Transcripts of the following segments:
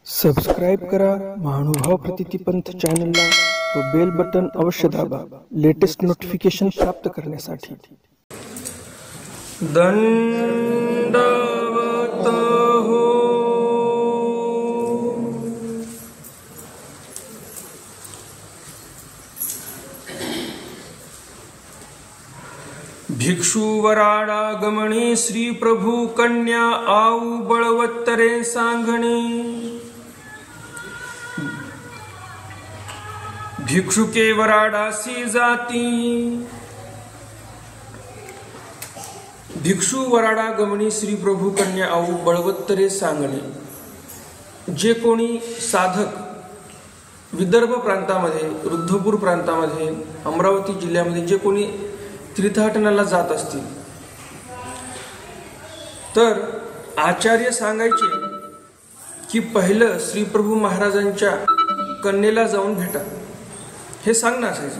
Subscribe करा महानुभाव प्रतिपंथ चॅनलला व बेल बटन अवश्य दाबा लेटेस्ट नोटिफिकेशन प्राप्त करण्यासाठी। दंडवत हो भिक्षु वराडा गमणे श्री प्रभु कन्या आऊ बळवत्तरे सांगणे। भिक्षु के वराडासी जाती भिक्षु वराडा गमणी श्री प्रभु कन्या आऊ बळवत्तरे सांगणे। जे कोणी साधक विदर्भ प्रांतामध्ये, रुद्धपूर प्रांतामध्ये, अमरावती जिल्ह्यामध्ये जे कोणी तीर्थाटनाला जात असतील तर आचार्य सांगायचे की पहिलं श्री प्रभु महाराजांच्या कन्येला जाऊन भेटा, हे सांगणं असायचं।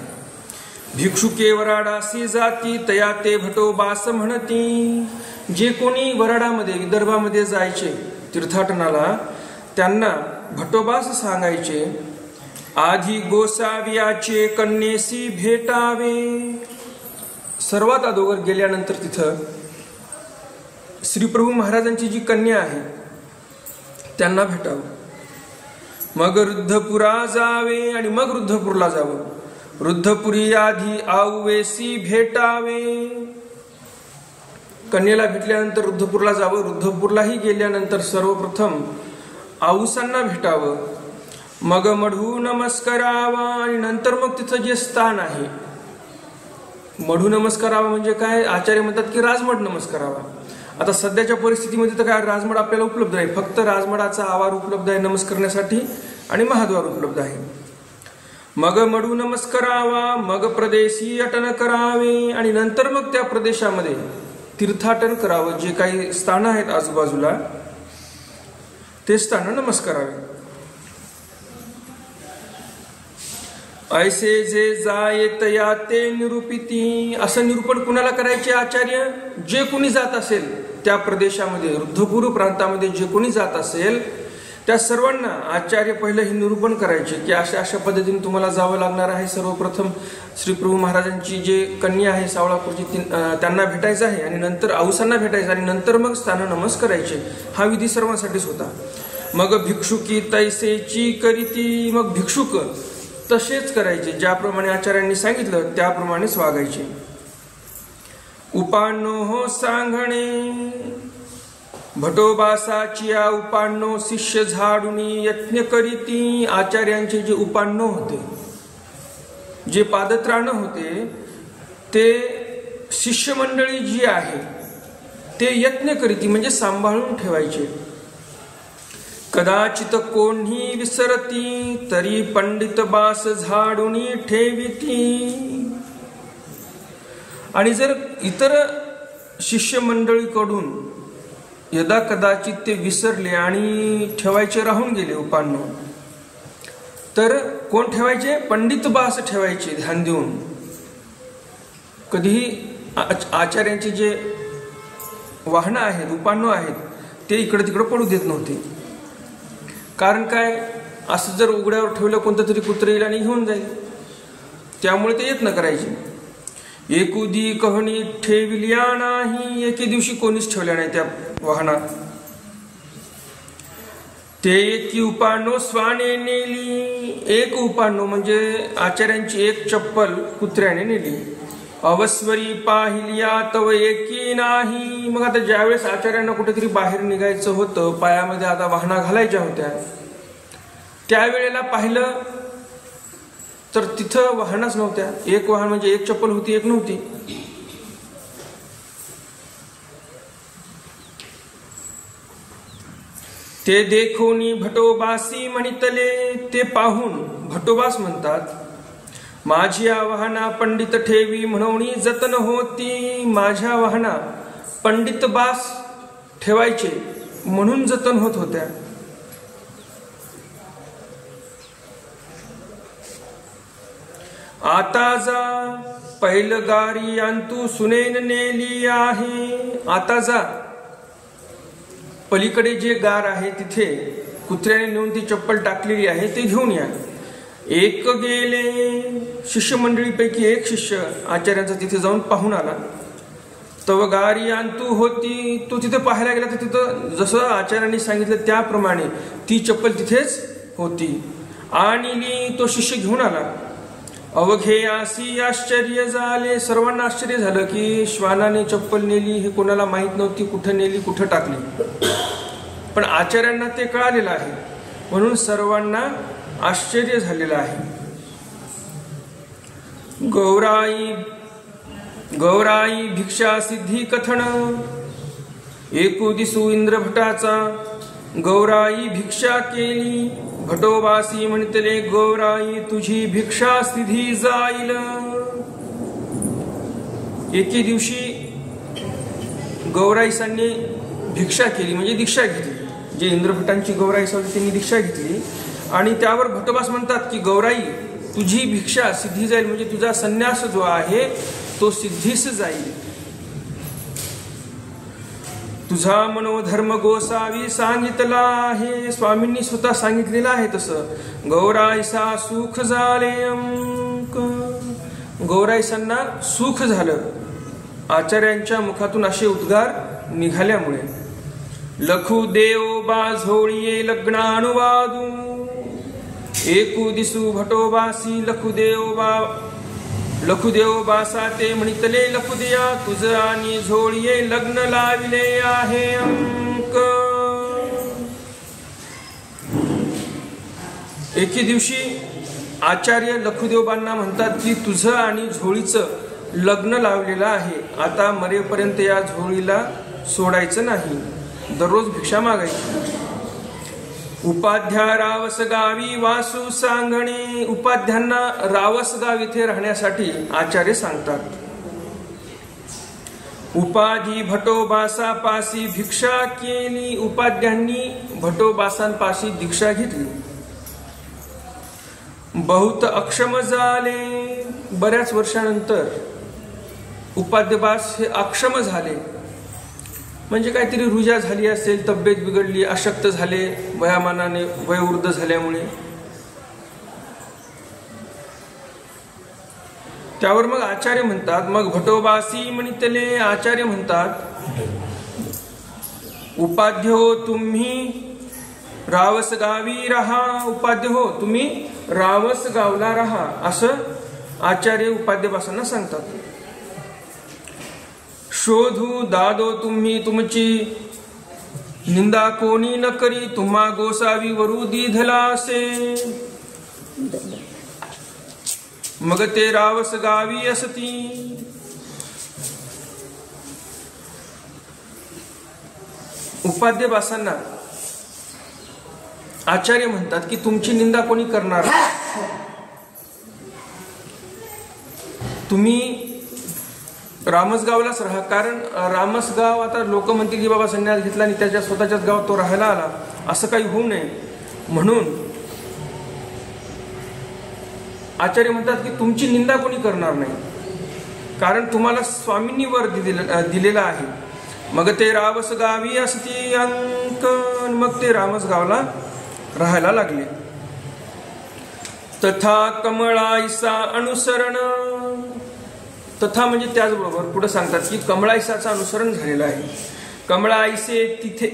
भिक्षुके वराडासी जाती तया ते भटोबास म्हणती। जे कोणी वराडामध्ये विदर्भामध्ये जायचे तीर्थाटनाला त्यांना भटोबास सांगायचे आधी गोसावियाचे कन्येसी भेटावे। सर्वात अगोदर गेल्यानंतर तिथं श्री प्रभु महाराजांची जी कन्या आहे त्यांना भेटावं, मग रुद्धपुरा जावे आणि मग रुद्धपूरला जावं। रुद्धपुरी आधी आऊवेसी भेटावे। कन्येला भेटल्यानंतर रुद्धपूरला जावं, रुद्धपूरलाही गेल्यानंतर सर्वप्रथम आऊसांना भेटावं, मग मढू नमस्कारावा आणि नंतर मग तिथं जे स्थान आहे मढू नमस्कारावा म्हणजे काय, आचार्य म्हणतात की राजमठ नमस्कारावा। आता सध्याच्या परिस्थितीमध्ये तर काय राजमठ आपल्याला उपलब्ध आहे, फक्त राजमठाचा आवार उपलब्ध आहे नमस्कारण्यासाठी आणि महाद्वार उपलब्ध आहे। मग मढू नमस्कारावा, मग प्रदेशी अटन करावे आणि नंतर मग त्या प्रदेशामध्ये तीर्थाटन करावं। जे काही स्थान आहेत आजूबाजूला ते स्थान नमस्कारावे। ऐसे जे जाये तया ते निरूपिती। असं निरूपण कुणाला करायचे आचार्य? जे कोणी जात असेल त्या प्रदेशामध्ये, रुद्धपूर प्रांतामध्ये जे कोणी जात असेल त्या सर्वांना आचार्य पहिलं हे निरूपण करायचे की अशा अशा पद्धतीने तुम्हाला जावं लागणार आहे। सर्वप्रथम श्री प्रभु महाराजांची जे कन्या आहे सावळापूरची त्यांना भेटायचं आहे आणि नंतर आऊसांना भेटायचं आणि नंतर मग स्थान नमस्कारायचे। हा विधी सर्वांसाठीच होता। मग भिक्षुकी तैसेची करीती। मग भिक्षुक तसेच करायचे, ज्याप्रमाणे आचार्यांनी सांगितलं त्याप्रमाणेच वागायचे। उपानो हो सांगणे भटोबासाची उपानो शिष्य झाडुनी यज्ञ करीती। आचार्यांचे जे उपानो होते, जे पादत्राण होते ते शिष्य मंडळी जी आहे ते यज्ञ करीती म्हणजे सांभाळून ठेवायचे। कदाचित कोणी विसरती तरी पंडित बास झाडुनी ठेविती। आणि जर इतर शिष्य मंडळीकडून यदा कदाचित ते विसरले आणि ठेवायचे राहून गेले उपानो, तर कोण ठेवायचे? पंडित बास ठेवायचे ध्यान देऊन। कधीही आचार्यांचे जे वाहनं आहेत, उपानो आहेत ते इकडे तिकडे पडू देत नव्हते। कारण काय, असं जर उघड्यावर ठेवलं कोणतं तरी कुत्र येईल आणि घेऊन जाईल, त्यामुळे ते यत्न करायचे। एकुदी कहणी ठेविल्या नाही, एके दिवशी कोणीच ठेवल्या नाही त्या वाहनात। ते एकी उपानो स्वाने नेली। एक उपानो म्हणजे आचार्यांची एक चप्पल कुत्र्याने नेली। अवस्वरी पाहिल्या तव एकी नाही। मग आता ज्यावेळेस आचार्यांना कुठेतरी बाहेर निघायचं होतं, पायामध्ये आता वाहना घालायच्या होत्या, त्यावेळेला पाहिलं तर तिथं वाहनच नव्हत्या। एक वाहन म्हणजे एक चप्पल होती, एक नव्हती। ते देखोनी भटोबासी म्हणितले। ते पाहून भटोबास म्हणतात माझी वाहना पंडित ठेवी म्हणून जतन होती। माझ्या वाहना पंडित बास ठेवायचे म्हणून जतन होत होत्या। आता जा पैलगारी अंतू सुनेन नेली आहे। आता जा, पलीकडे जे गार आहे तिथे कुत्र्याने नेऊन ती चप्पल टाकलेली आहे ते घेऊन या. एक गेले, शिष्यमंडळीपैकी एक शिष्य आचार्यांचा तिथे जाऊन पाहून आला. तव गारी अंतू होती, तो तिथे पाहायला गेला तर तिथं जसं आचार्यांनी सांगितलं त्याप्रमाणे ती चप्पल तिथेच होती. आणि तो शिष्य घेऊन आला. अवघे आसी आश्चर्य झाले, सर्वांना आश्चर्य झालं की श्वानाने चप्पल नेली हे कोणाला माहित नव्हती, कुठं नेली कुठं टाकली. पण आचार्यांना ते कळालेलं आहे म्हणून सर्वांना आश्चर्य झालेलं आहे. गौराई भिक्षा सिद्धी कथन. एकू दिसू इंद्रभटाचा गौराई भिक्षा केली. भटोबासी म्हणतले गौराई तुझी भिक्षा सिद्धी जाईल. एके दिवशी गौराईसांनी भिक्षा केली म्हणजे दीक्षा घेतली. जे इंद्रभटांची गौराईस होती त्यांनी दीक्षा घेतली आणि त्यावर भटोबास म्हणतात की गौराई तुझी भिक्षा सिद्धी जाईल म्हणजे तुझा संन्यास जो आहे तो सिद्धीस जाईल. तुझा मनोधर्म गोसावी सांगितला आहे. स्वामींनी स्वतः सांगितलेलं आहे तसं. गौराईसा सुख झाले अंक. गौराईसांना सुख झालं आचार्यांच्या मुखातून असे उद्गार निघाल्यामुळे. लखू देव बाझोळीये लग्नानुवादू. एकू दिसू भटोबासी लखुदेव बासा ते म्हणितले लखुदेया तुझ आणि झोळीये लग्न लाविले आहे अंक. एके दिवशी आचार्य लखुदेवबांना म्हणतात की तुझं आणि झोळीचं लग्न लावलेलं आहे. आता मरेपर्यंत या झोळीला सोडायचं नाही, दररोज भिक्षा मागायची. उपाध्या रावस गावी वासू सांगणे. उपाध्यांना रावसगाव इथे राहण्यासाठी आचार्य सांगतात. उपाधी भटोबासा पासी भिक्षा केली. उपाध्यांनी भटोबासांपाशी दीक्षा घेतली. बहुत अक्षम झाले. बऱ्याच वर्षानंतर उपाध्यबास हे अक्षम झाले म्हणजे काहीतरी रुजा झाली असेल, तब्येत बिघडली, अशक्त झाले वयामानाने, वयोवृद्ध झाल्यामुळे. त्यावर मग आचार्य म्हणतात, मग भटोबासी म्हणितले आचार्य म्हणतात उपाध्य हो तुम्ही रावस गावी राहा. उपाध्य हो तुम्ही रावस गावला राहा असं आचार्य उपाध्यबासांना सांगतात. शोधू दादो तुम्ही तुमची निंदा कोणी न करी. तुम्हा गोसावी वरू दिधला असे. मग ते रावस गावी असती. उपाध्यबासांना आचार्य म्हणतात की तुमची निंदा कोणी करणार. तुम्ही रामसगावलाच राहा. कारण रामसगाव आता लोक म्हणतील की बाबा संन्यास घेतला आणि त्याच्या स्वतःच्याच गावात तो राहायला आला, असं काही होऊ नये म्हणून आचार्य म्हणतात की तुमची निंदा कोणी करणार नाही, कारण तुम्हाला स्वामींनी वर दिलेला आहे. मग ते रावस गावी असती अंक. मग ते रामसगावला राहायला लागले. तथा कमळाईसा अनुसरण. तथा म्हणजे त्याचबरोबर पुढे सांगतात की कमळाईसाचं अनुसरण झालेलं आहे. कमळाईसे तिथे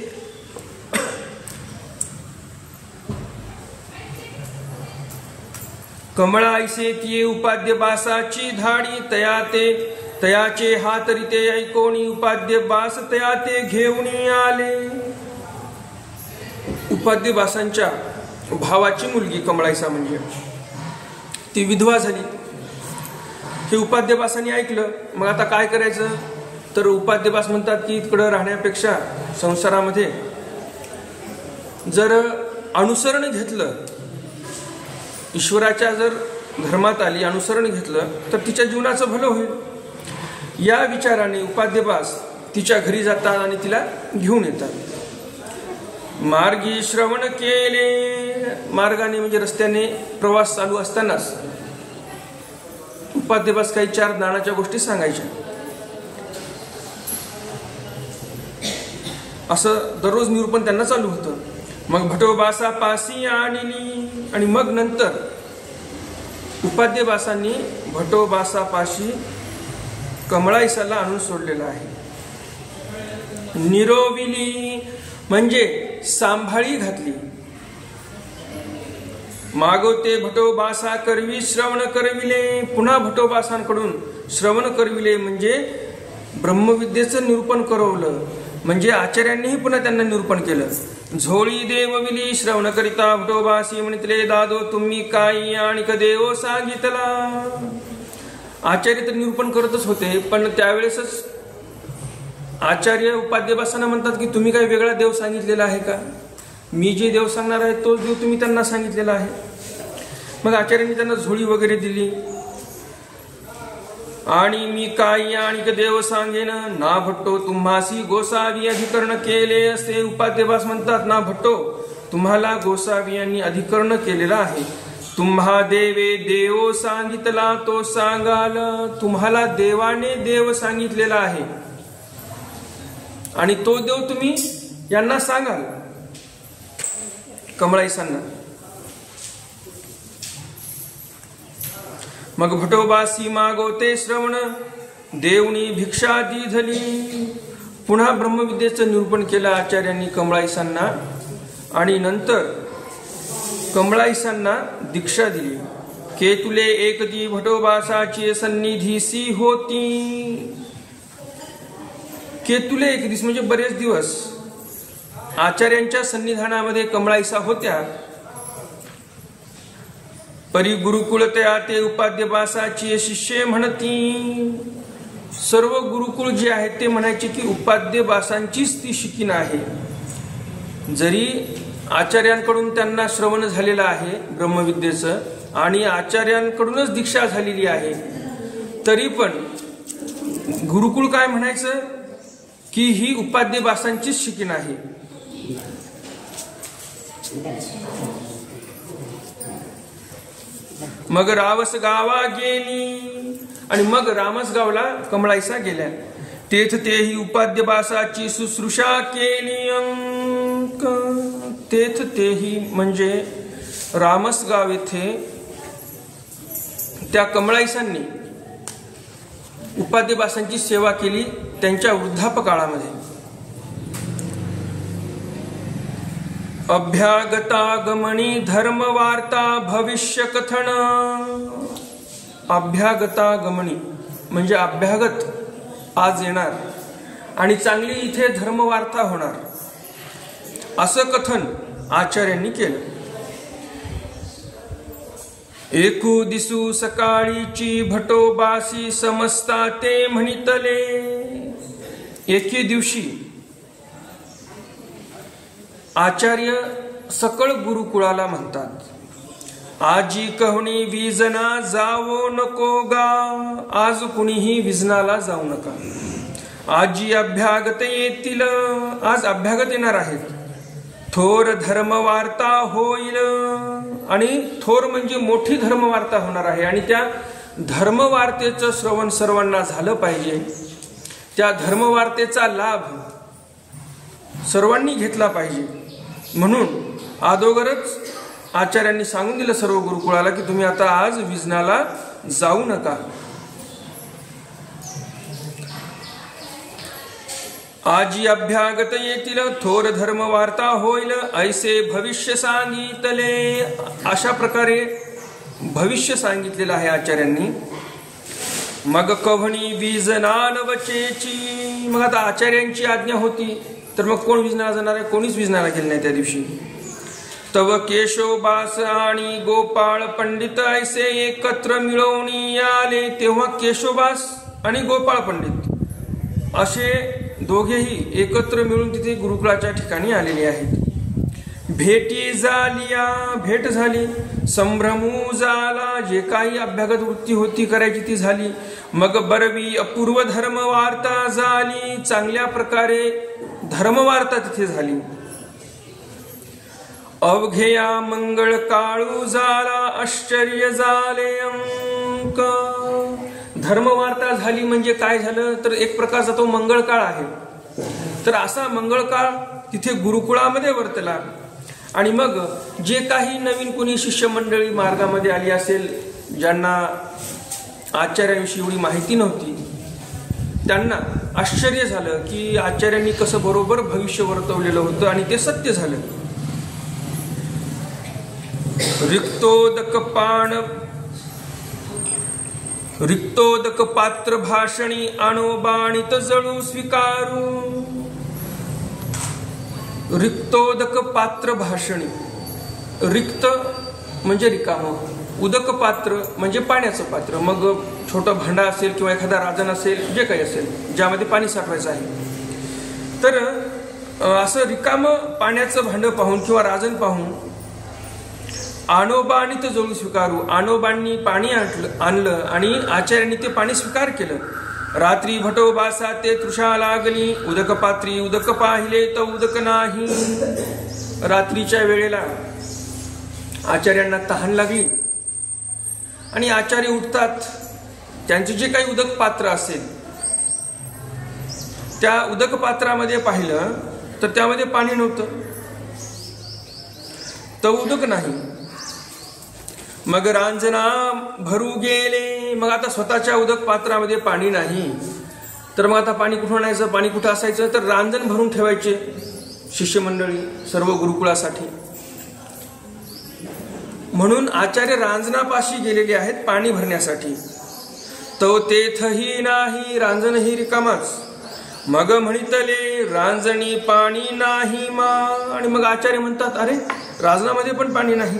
कमळाईसे ती उपाध्य बासाची धाडी. तयाचे हात रिते ऐकोणी उपाध्य बास तया ते घेऊन आले. उपाध्य बासांच्या भावाची मुलगी कमळाईसा म्हणजे ती विधवा झाली. हे उपाध्यबासांनी ऐकलं. मग आता काय करायचं, तर उपाध्यबास म्हणतात की इकडं राहण्यापेक्षा संसारामध्ये जर अनुसरण घेतलं, ईश्वराच्या जर धर्मात आली, अनुसरण घेतलं तर तिच्या जीवनाचं भलं होईल. या विचाराने उपाध्यबास तिच्या घरी जातात आणि तिला घेऊन येतात. मार्गी श्रवण केले. मार्गाने म्हणजे रस्त्याने प्रवास चालू असतानाच उपाध्यबास काही चार ज्ञानाच्या गोष्टी सांगायच्या. असं दररोज निरूपण त्यांना चालू होतं. मग भटोबासा पासी आणली आणि मग नंतर उपाध्यबासांनी भटोबासापाशी कमळाईसाला आणून सोडलेला आहे. निरोविली म्हणजे सांभाळी घातली. मागवते भटोबासा करवी श्रवण करविले, पुन्हा भटोबासांकडून श्रवण करविले म्हणजे ब्रह्मविद्येचं निरूपण करवलं, म्हणजे आचार्यांनीही पुन्हा त्यांना निरूपण केलं. झोळी देवविली श्रवण करिता भटोबासी म्हणितले, दादो तुम्ही काही आणि देव सांगितला. आचार्य तर निरूपण करतच होते, पण त्यावेळेसच आचार्य उपाध्यबासांना म्हणतात की तुम्ही काही वेगळा देव सांगितलेला आहे का? मी जे देव सांगणार आहे तो देव तुम्ही त्यांना सांगितलेला आहे. मग आचार्यांनी त्यांना झोळी वगैरे दिली. आणि मी काही आणि देव सांगेन ना भट्टो तुम्हासी गोसावी अधिकरण केले, असे उपाध्यबास म्हणतात. ना भट्टो तुम्हाला गोसावी यांनी अधिकरण केलेलं आहे. तुम्हा देवे देव सांगितला तो सांगाल, तुम्हाला देवाने देव सांगितलेला आहे आणि तो देव तुम्ही यांना सांगाल, कमळाईसांना. मग भटोबासी मागवते श्रवण, देवनी भिक्षा दिधली. पुन्हा ब्रह्मविद्येचं निरूपण केलं आचार्यांनी कमळाईसांना आणि नंतर कमळाईसांना दीक्षा दिली. केतुले एकदी भटोबासाची सन्निधीसी होती. केतुले एक दिवस म्हणजे बरेच दिवस आचार्यांच्या सन्निधानामध्ये कमळाईसा होत्या. परी गुरुकुळ त्या ते उपाध्यबासाची शिष्ये म्हणती. सर्व गुरुकुळ जे आहेत ते म्हणायचे की उपाध्यबासांचीच ती शिकीन आहे. जरी आचार्यांकडून त्यांना श्रवण झालेलं आहे ब्रह्मविद्येचं आणि आचार्यांकडूनच दीक्षा झालेली आहे, तरी पण गुरुकुळ काय म्हणायचं की ही उपाध्यबासांचीच शिकीन आहे. मग रावस गावा गेली आणि मग रामसगावला कमळाईसा गेल्या. तेथ तेही उपाध्यबासाची शुश्रूषा केली. अंक तेथ तेही म्हणजे रामसगाव येथे त्या कमळाईसांनी उपाध्यबासांची सेवा केली त्यांच्या वृद्धापकाळामध्ये. अभ्यागतागमनी धर्मवार्ता भविष्य कथन. अभ्यागतागमनी म्हणजे अभ्यागत आज येणार आणि चांगली इथे धर्मवार्ता होणार असं कथन आचार्यांनी केलं. एकू दिसू सकाळीची भटोबासी समजता ते म्हणितले. एके दिवशी आचार्य सकळ गुरुकुळाला म्हणतात, आजी कहणी विजना जावो नको गा. आज कुणीही विजनाला जाऊ नका. आजी अभ्यागत येतील. आज अभ्यागत येणार आहेत. थोर धर्मवार्ता होईल आणि थोर म्हणजे मोठी धर्मवार्ता होणार आहे आणि त्या धर्मवार्तेचं श्रवण सर्वांना झालं पाहिजे. त्या धर्मवार्तेचा लाभ सर्वांनी घेतला पाहिजे. म्हणून अगोदरच आचार्यांनी सांगून दिलं सर्व गुरुकुळाला की तुम्ही आता आज विजनाला जाऊ नका. आजी अभ्यागत येतील. थोर धर्मवार्ता होईल ऐसे भविष्य सांगितले. अशा प्रकारे भविष्य सांगितलेलं आहे आचार्यांनी. मग कव्हणी विजनाल वचेची. मग आता आचार्यांची आज्ञा होती तर मग कोण विजनाला जाणार आहे? कोणीच विजनाला गेले नाही त्या दिवशी. तव केशवबास आणि गोपाळ पंडित ऐसे एकत्र मिळवून आले. तेव्हा केशवबास आणि गोपाळ पंडित असे दोघेही एकत्र मिळून तिथे गुरुकुळाच्या ठिकाणी आलेले आहेत. भेटी झालिया. भेट झाली. संभ्रमू झाला. जे काही अभ्यागत वृत्ती होती करायची ती झाली. मग बरवी अपूर्व धर्मवार्ता झाली. चांगल्या प्रकारे धर्मवार्ता तिथे झाली. अवघेया मंगळ काळू झाला. आश्चर्य झाले अंक. धर्मवार्ता झाली म्हणजे काय झालं तर एक प्रकारचा तो मंगळ काळ आहे. तर असा मंगळ काळ तिथे गुरुकुळामध्ये वर्तला आणि मग जे काही नवीन कोणी शिष्यमंडळी मार्गामध्ये आली असेल, ज्यांना आचार्यांविषयी एवढी माहिती नव्हती, त्यांना आश्चर्य झालं की आचार्यांनी कसं बरोबर भविष्य वर्तवलेलं होतं आणि ते सत्य झालं. रिक्तोदक पात्र भाषणी आणोबाणित जळू स्वीकारू. रिक्तोदक पात्र भाषणी, रिक्त म्हणजे रिकामं, उदक पात्र म्हणजे पाण्याचं पात्र. मग छोटं भांडा असेल किंवा एखादा राजन असेल, जे काही असेल ज्यामध्ये पाणी साठवायचं आहे, तर असं रिकामं पाण्याचं भांडं पाहून किंवा राजन पाहून आणोबा आणि ते जळू स्वीकारू. आणोबांनी पाणी आणलं आणि आचार्यांनी ते पाणी स्वीकार केलं. रात्री भटोबासा ते तृषा लागली, उदक पात्री उदक पाहिले तर उदक नाही. रात्रीच्या वेळेला आचार्यांना तहान लागली आणि आचार्य उठतात. त्यांचे जे काही उदक पात्र असेल त्या उदक पात्रामध्ये पाहिलं तर त्यामध्ये पाणी नव्हतं, तर उदक नाही. मग रांजना भरू गेले. मग आता स्वतःच्या उदक पात्रामध्ये पाणी नाही, तर मग आता पाणी कुठून आणायचं, पाणी कुठं असायचं, तर रांजण भरून ठेवायचे शिष्यमंडळी सर्व गुरुकुळासाठी. म्हणून आचार्य रांजणापाशी गेलेले आहेत पाणी भरण्यासाठी. तो तेथही नाही, रांजणही रिकामाच. मग म्हणितले रांजणी पाणी नाही मा. आणि मग आचार्य म्हणतात, अरे रांजणामध्ये पण पाणी नाही.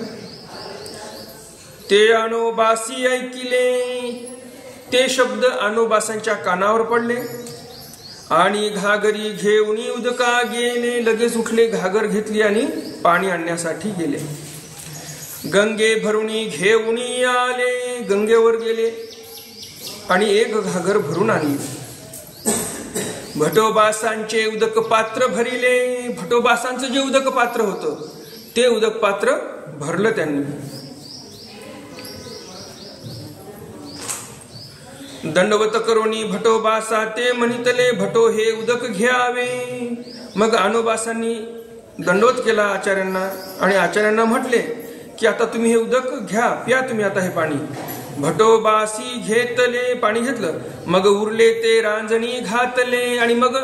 ते आणोबासी ऐकिले. ते शब्द आणोबासांच्या कानावर पडले आणि घागरी घेऊन उदका गेले. लगेच उठले, घागर घेतली आणि पाणी आणण्यासाठी गेले. गंगे भरुणी घेऊन आले. गंगेवर गेले आणि एक घागर भरून आणली. भटोबासांचे उदक पात्र भरिले. भटोबासांचं जे उदक पात्र होतं ते उदक पात्र भरलं त्यांनी. दंडवत करोनी भटोबासा ते म्हणितले भटो हे उदक घ्यावे. मग आणोबासांनी दंडवत केला आचार्यांना आणि आचार्यांना म्हटले की आता तुम्ही हे उदक घ्या, प्या तुम्ही आता हे पाणी. भटोबासी घेतले, पाणी घेतलं. मग उरले ते रांजणी घातले. आणि मग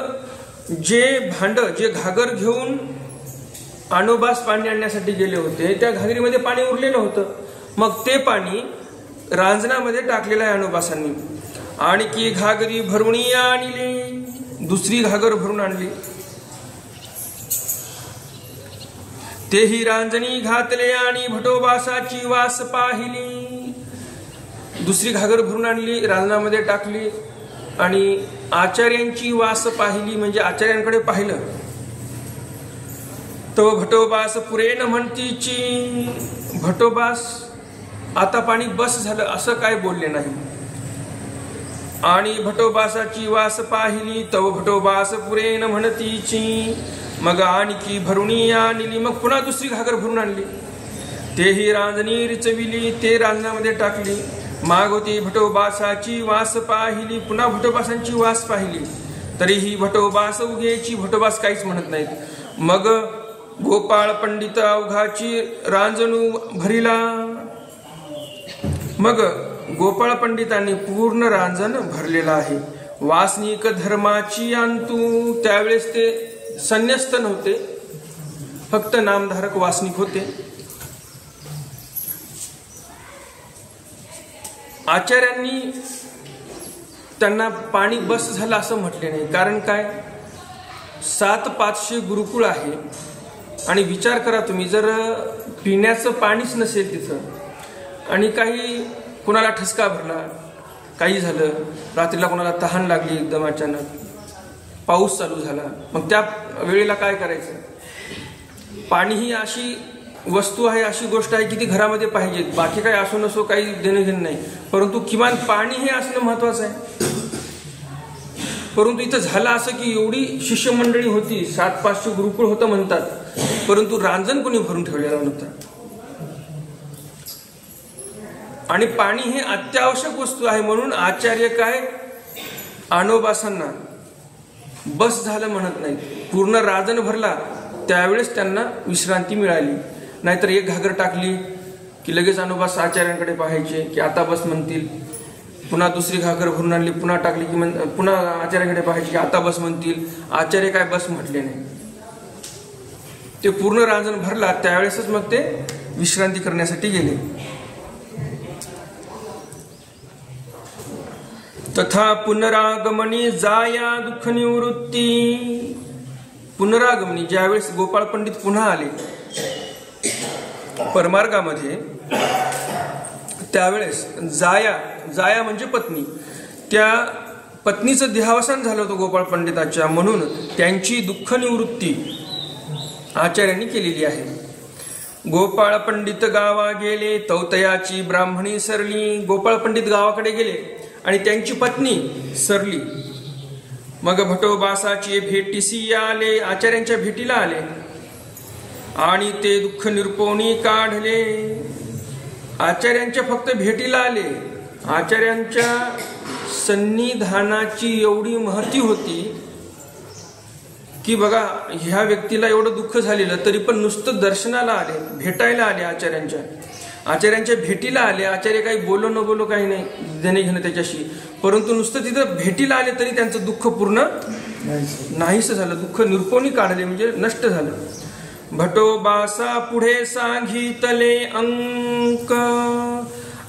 जे भांड, जे घागर घेऊन आणोबास पाणी आणण्यासाठी गेले होते त्या घागरीमध्ये पाणी उरलेलं होतं. मग ते पाणी रांजणामध्ये टाकलेलं आहे आणोबासांनी. आणि की घागरी भरून आणली. दुसरी घागर भरून आणली. तेही रांजणी घातले आणि भटोबासाची वास पाहिली. दुसरी घागर भरून आणली, रांजणामध्ये टाकली आणि आचार्यांची वास पाहिली, म्हणजे आचार्यांकडे पाहिलं. तो भटोबास पुरेन म्हणतीची. भटोबास आता पाणी बस झालं असं काय बोलले नाही. आणि भटोबासाची वास पाहिली. तो भटोबास पुरेन म्हणतीची. मग आणखी भरुणी आणली. मग पुन्हा दुसरी घागर भरून आणली. तेही रांजणी रिचविली. ते रांजणामध्ये टाकली. मागोती भटोबासाची वास पाहिली. पुन्हा भटोबासांची वास पाहिली. तरीही भटोबास उगेची. भटोबास काहीच म्हणत नाहीत. मग गोपाळ पंडित अवघाची रांजणू भरिला. मग गोपाळ पंडितांनी पूर्ण रांजण भरलेला आहे. वासनिक धर्माची अंतू. त्यावेळेस ते संन्यस्त नव्हते, फक्त नामधारक वासनिक होते. आचार्यांनी त्यांना पाणी बस झालं असं म्हटले नाही. कारण काय, 700-500 गुरुकुळ आहे आणि विचार करा तुम्ही, जर पिण्याचं पाणीच नसेल तिथं आणि काही कुणाला ठसका भरला, काही झालं, रात्रीला कोणाला तहान लागली एकदम अचानक, पाऊस चालू झाला, मग त्या वेळेला काय करायचं. पाणी ही अशी वस्तू आहे, अशी गोष्ट आहे की ती घरामध्ये पाहिजे. बाकी काही असो नसो काही देणं घेणं नाही, परंतु किमान पाणी हे असणं महत्वाचं आहे. परंतु इथं झालं असं की एवढी शिष्यमंडळी होती, 700-500 गुरुकुळ होतं म्हणतात, परंतु रांजण कोणी भरून ठेवलेलं नव्हतं. आणि पाणी हे अत्यावश्यक वस्तू आहे म्हणून आचार्य काय आणोबासांना बस झालं म्हणत नाही. पूर्ण रांजण भरला त्यावेळेस त्यांना विश्रांती मिळाली. नाहीतर एक घागर टाकली की लगेच अनोबास आचार्यांकडे पाहायचे की आता बस म्हणतील. पुन्हा दुसरी घागर भरून आणली, पुन्हा टाकली की पुन्हा आचार्याकडे पाहायचे की आता बस म्हणतील. आचार्य काय बस म्हटले नाही. ते पूर्ण रांजण भरला त्यावेळेसच मग ते विश्रांती करण्यासाठी गेले. तथा पुनरागमनी जाया दुःख निवृत्ती. पुनरागमनी ज्यावेळेस गोपाळ पंडित पुन्हा आले परमार्गामध्ये, त्यावेळेस जाया म्हणजे पत्नी, त्या पत्नीचं देहावसान झालं होतं गोपाळ पंडिताच्या, म्हणून त्यांची दुःख निवृत्ती आचार्यांनी केलेली आहे. गोपाळ पंडित गावा गेले तौतयाची ब्राह्मणी सरली. गोपाळ पंडित गावाकडे गेले आणि त्यांची पत्नी सरली. मग भटोबासाची भेटीसी आले, आचार्यांच्या भेटीला आले आणि ते दुःख निरपोनी काढले. आचार्यांच्या फक्त भेटीला आले. आचार्यांच्या सन्निधानाची एवढी महती होती की बघा, ह्या व्यक्तीला एवढं दुःख झालेलं तरी पण नुसतं दर्शनाला आले, भेटायला आले, आचार्यांच्या भेटीला आले. आचार्य काही बोलो न बोलो काही नाही देणे घेणं त्याच्याशी, परंतु नुसतं तिथं भेटीला आले तरी त्यांचं दुःख पूर्ण नाहीस झालं. दुःख निरपोनी काढले म्हणजे नष्ट झालं. भटोबासा पुढे सांगितले अंक.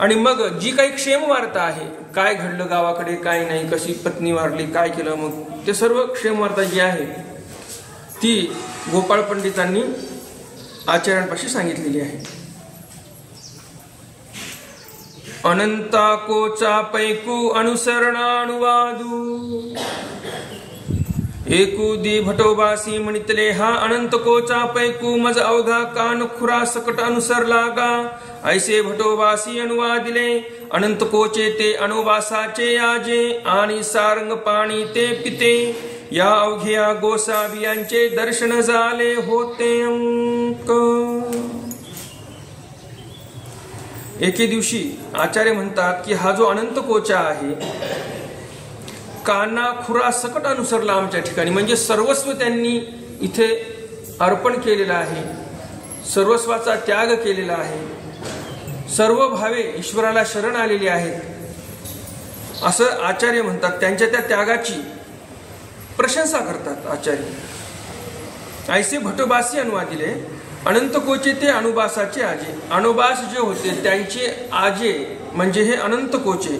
आणि मग जी काही क्षेम वार्ता आहे, काय घडलं गावाकडे, काय नाही, कशी पत्नी वारली, काय केलं, मग ते सर्व क्षेम वार्ता जी आहे ती गोपाळ पंडितांनी आचार्यांपाशी सांगितलेली आहे. अनंता कोचा पैकू अनुसरणानुवादू. एकूदी भटोबासी म्हणितले हा अनंत कोचा पैकू मज अवघा कान खुरा सकट अनुसर लागा. ऐसे भटोबासी अनुवादिले. अनंत कोचे ते अनुवासाचे आजे आणि सारंग पाणी ते पिते. या अवघ्या गोसावियांचे दर्शन झाले होते अंक. एके दिवशी आचार्य म्हणतात की हा जो अनंत कोचा आहे, काना खुरा सकट अनुसरला आमच्या ठिकाणी, म्हणजे सर्वस्व त्यांनी इथे अर्पण केलेलं आहे, सर्वस्वाचा त्याग केलेला आहे, सर्व भावे ईश्वराला शरण आलेली आहेत असं आचार्य म्हणतात. त्यांच्या त्या त्यागाची प्रशंसा करतात आचार्य. ऐसे भटोबासी अनुवादिले. अनंत कोचे ते अनुबासाचे आजे. अनुबास जे होते त्यांचे आजे म्हणजे हे अनंत कोचे,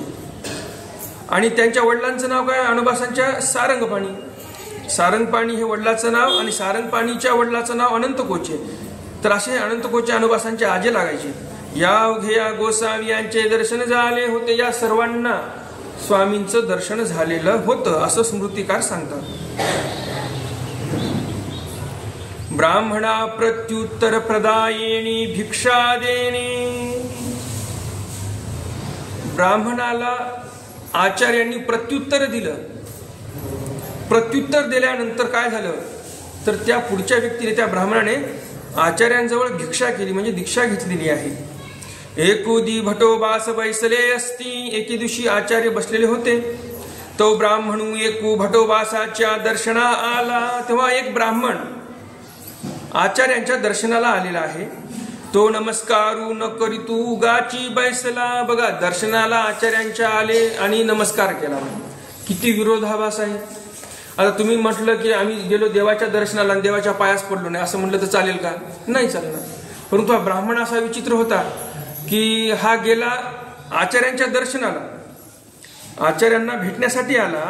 आणि त्यांच्या वडिलांचं नाव काय, अनुबासांच्या सारंगपाणी. सारंगपाणी हे वडिलाचं नाव आणि सारंगपाणीच्या वडिलाचं नाव अनंत कोचे. तर असे अनंत कोचे अनुबासांचे आजे लागायचे. या अवघ्या गोसावियांचे दर्शन झाले होते. या सर्वांना स्वामींचं दर्शन झालेलं होतं असं स्मृतिकार सांगतात. ब्राह्मणा प्रत्युत्तर प्रदायिनी भिक्षा देणे. ब्राह्मणाला आचार्यांनी प्रत्युत्तर दिलं. प्रत्युत्तर दिल्यानंतर काय झालं तर त्या पुढच्या व्यक्तीने, त्या ब्राह्मणाने आचार्यांजवळ भिक्षा केली, म्हणजे दीक्षा घेतलेली आहे. एकूदी भटोबास बैसले असती. एके दिवशी आचार्य बसलेले होते. तो ब्राह्मणू एकू भटोबासाच्या दर्शना आला. तेव्हा एक ब्राह्मण आचार्यांच्या दर्शनाला आलेला आहे. तो नमस्कारू न करीतू उगाची बैसला. बघा, दर्शनाला आचार्यांच्या आले आणि नमस्कार केला. किती विरोधाभास आहे. आता तुम्ही म्हटलं की आम्ही गेलो देवाच्या दर्शनाला आणि देवाच्या पायास पडलो नाही असं म्हटलं तर चालेल का? नाही चालणार. परंतु हा ब्राह्मण असा विचित्र होता की हा गेला आचार्यांच्या दर्शनाला, आचार्यांना भेटण्यासाठी आला,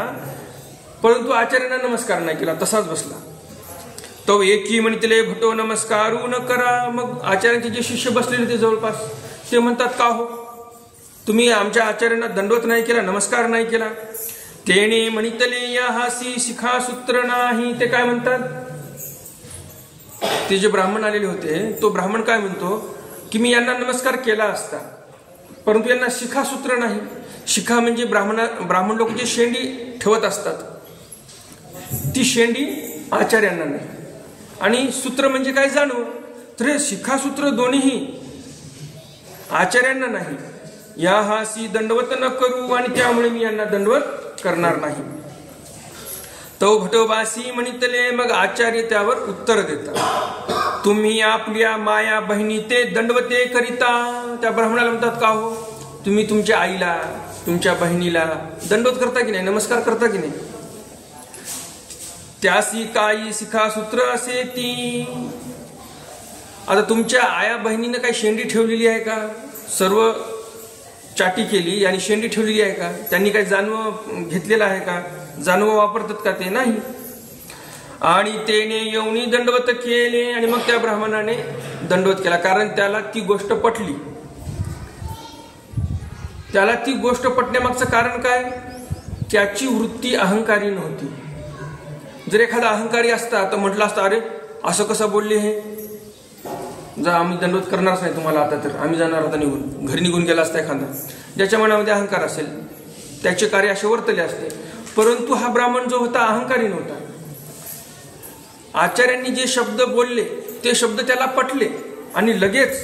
परंतु आचार्यांना नमस्कार नाही केला, तसाच बसला. तो एकी म्हणतले भटो नमस्कारू न करा. मग आचार्यांचे जे शिष्य बसलेले ते जवळपास ते म्हणतात, का हो तुम्ही आमच्या आचार्यांना दंडवत नाही केला, नमस्कार नाही केला. तेने म्हणितले या हासी शिखा सूत्र नाही. ते काय म्हणतात, ते जे ब्राह्मण आलेले होते तो ब्राह्मण काय म्हणतो की मी यांना नमस्कार केला असता, परंतु यांना शिखासूत्र नाही. शिखा म्हणजे ब्राह्मण लोक जे शेंडी ठेवत असतात ती शेंडी आचार्यांना नाही, आणि सूत्र म्हणजे काय जाणू. तर हे शिखासूत्र दोन्हीही आचार्यांना नाही. या हासी दंडवत न करू, आणि त्यामुळे मी यांना दंडवत करणार नाही. तो भटोबासी म्हणितले. मग आचार्य त्यावर उत्तर देतात. तुम्ही आपल्या माया बहिणी ते दंडवते करिता. त्या ब्राह्मणाला म्हणतात, का हो तुम्ही तुमच्या आईला तुमच्या बहिणीला दंडवत करता की नाही, नमस्कार करता की नाही. त्यासी काही शिखा सूत्र असे ती. आता तुमच्या आया बहिणीनं काही शेंडी ठेवलेली आहे का, सर्व चाटी केली आणि शेंडी ठेवलेली आहे का, त्यांनी काही जानवं घेतलेलं आहे का, जानवं वापरतात का, ते नाही. आणि त्याने येऊनी दंडवत केले. आणि मग त्या ब्राह्मणाने दंडवत केला, कारण त्याला ती गोष्ट पटली. त्याला ती गोष्ट पटण्यामागचं कारण काय, त्याची वृत्ती अहंकारी नव्हती. जर एखादा अहंकारी असता तर म्हटलं असतं, अरे असं कसं बोलले हे, जा आम्ही दंडवत करणारच नाही तुम्हाला, आता तर आम्ही जाणार आता निघून, घरी निघून गेला असता एखादा. ज्याच्या मनामध्ये अहंकार असेल त्याचे कार्य असे वर्तले असते. परंतु हा ब्राह्मण जो होता अहंकारी नव्हता. आचार्यांनी जे शब्द बोलले ते शब्द त्याला पटले आणि लगेच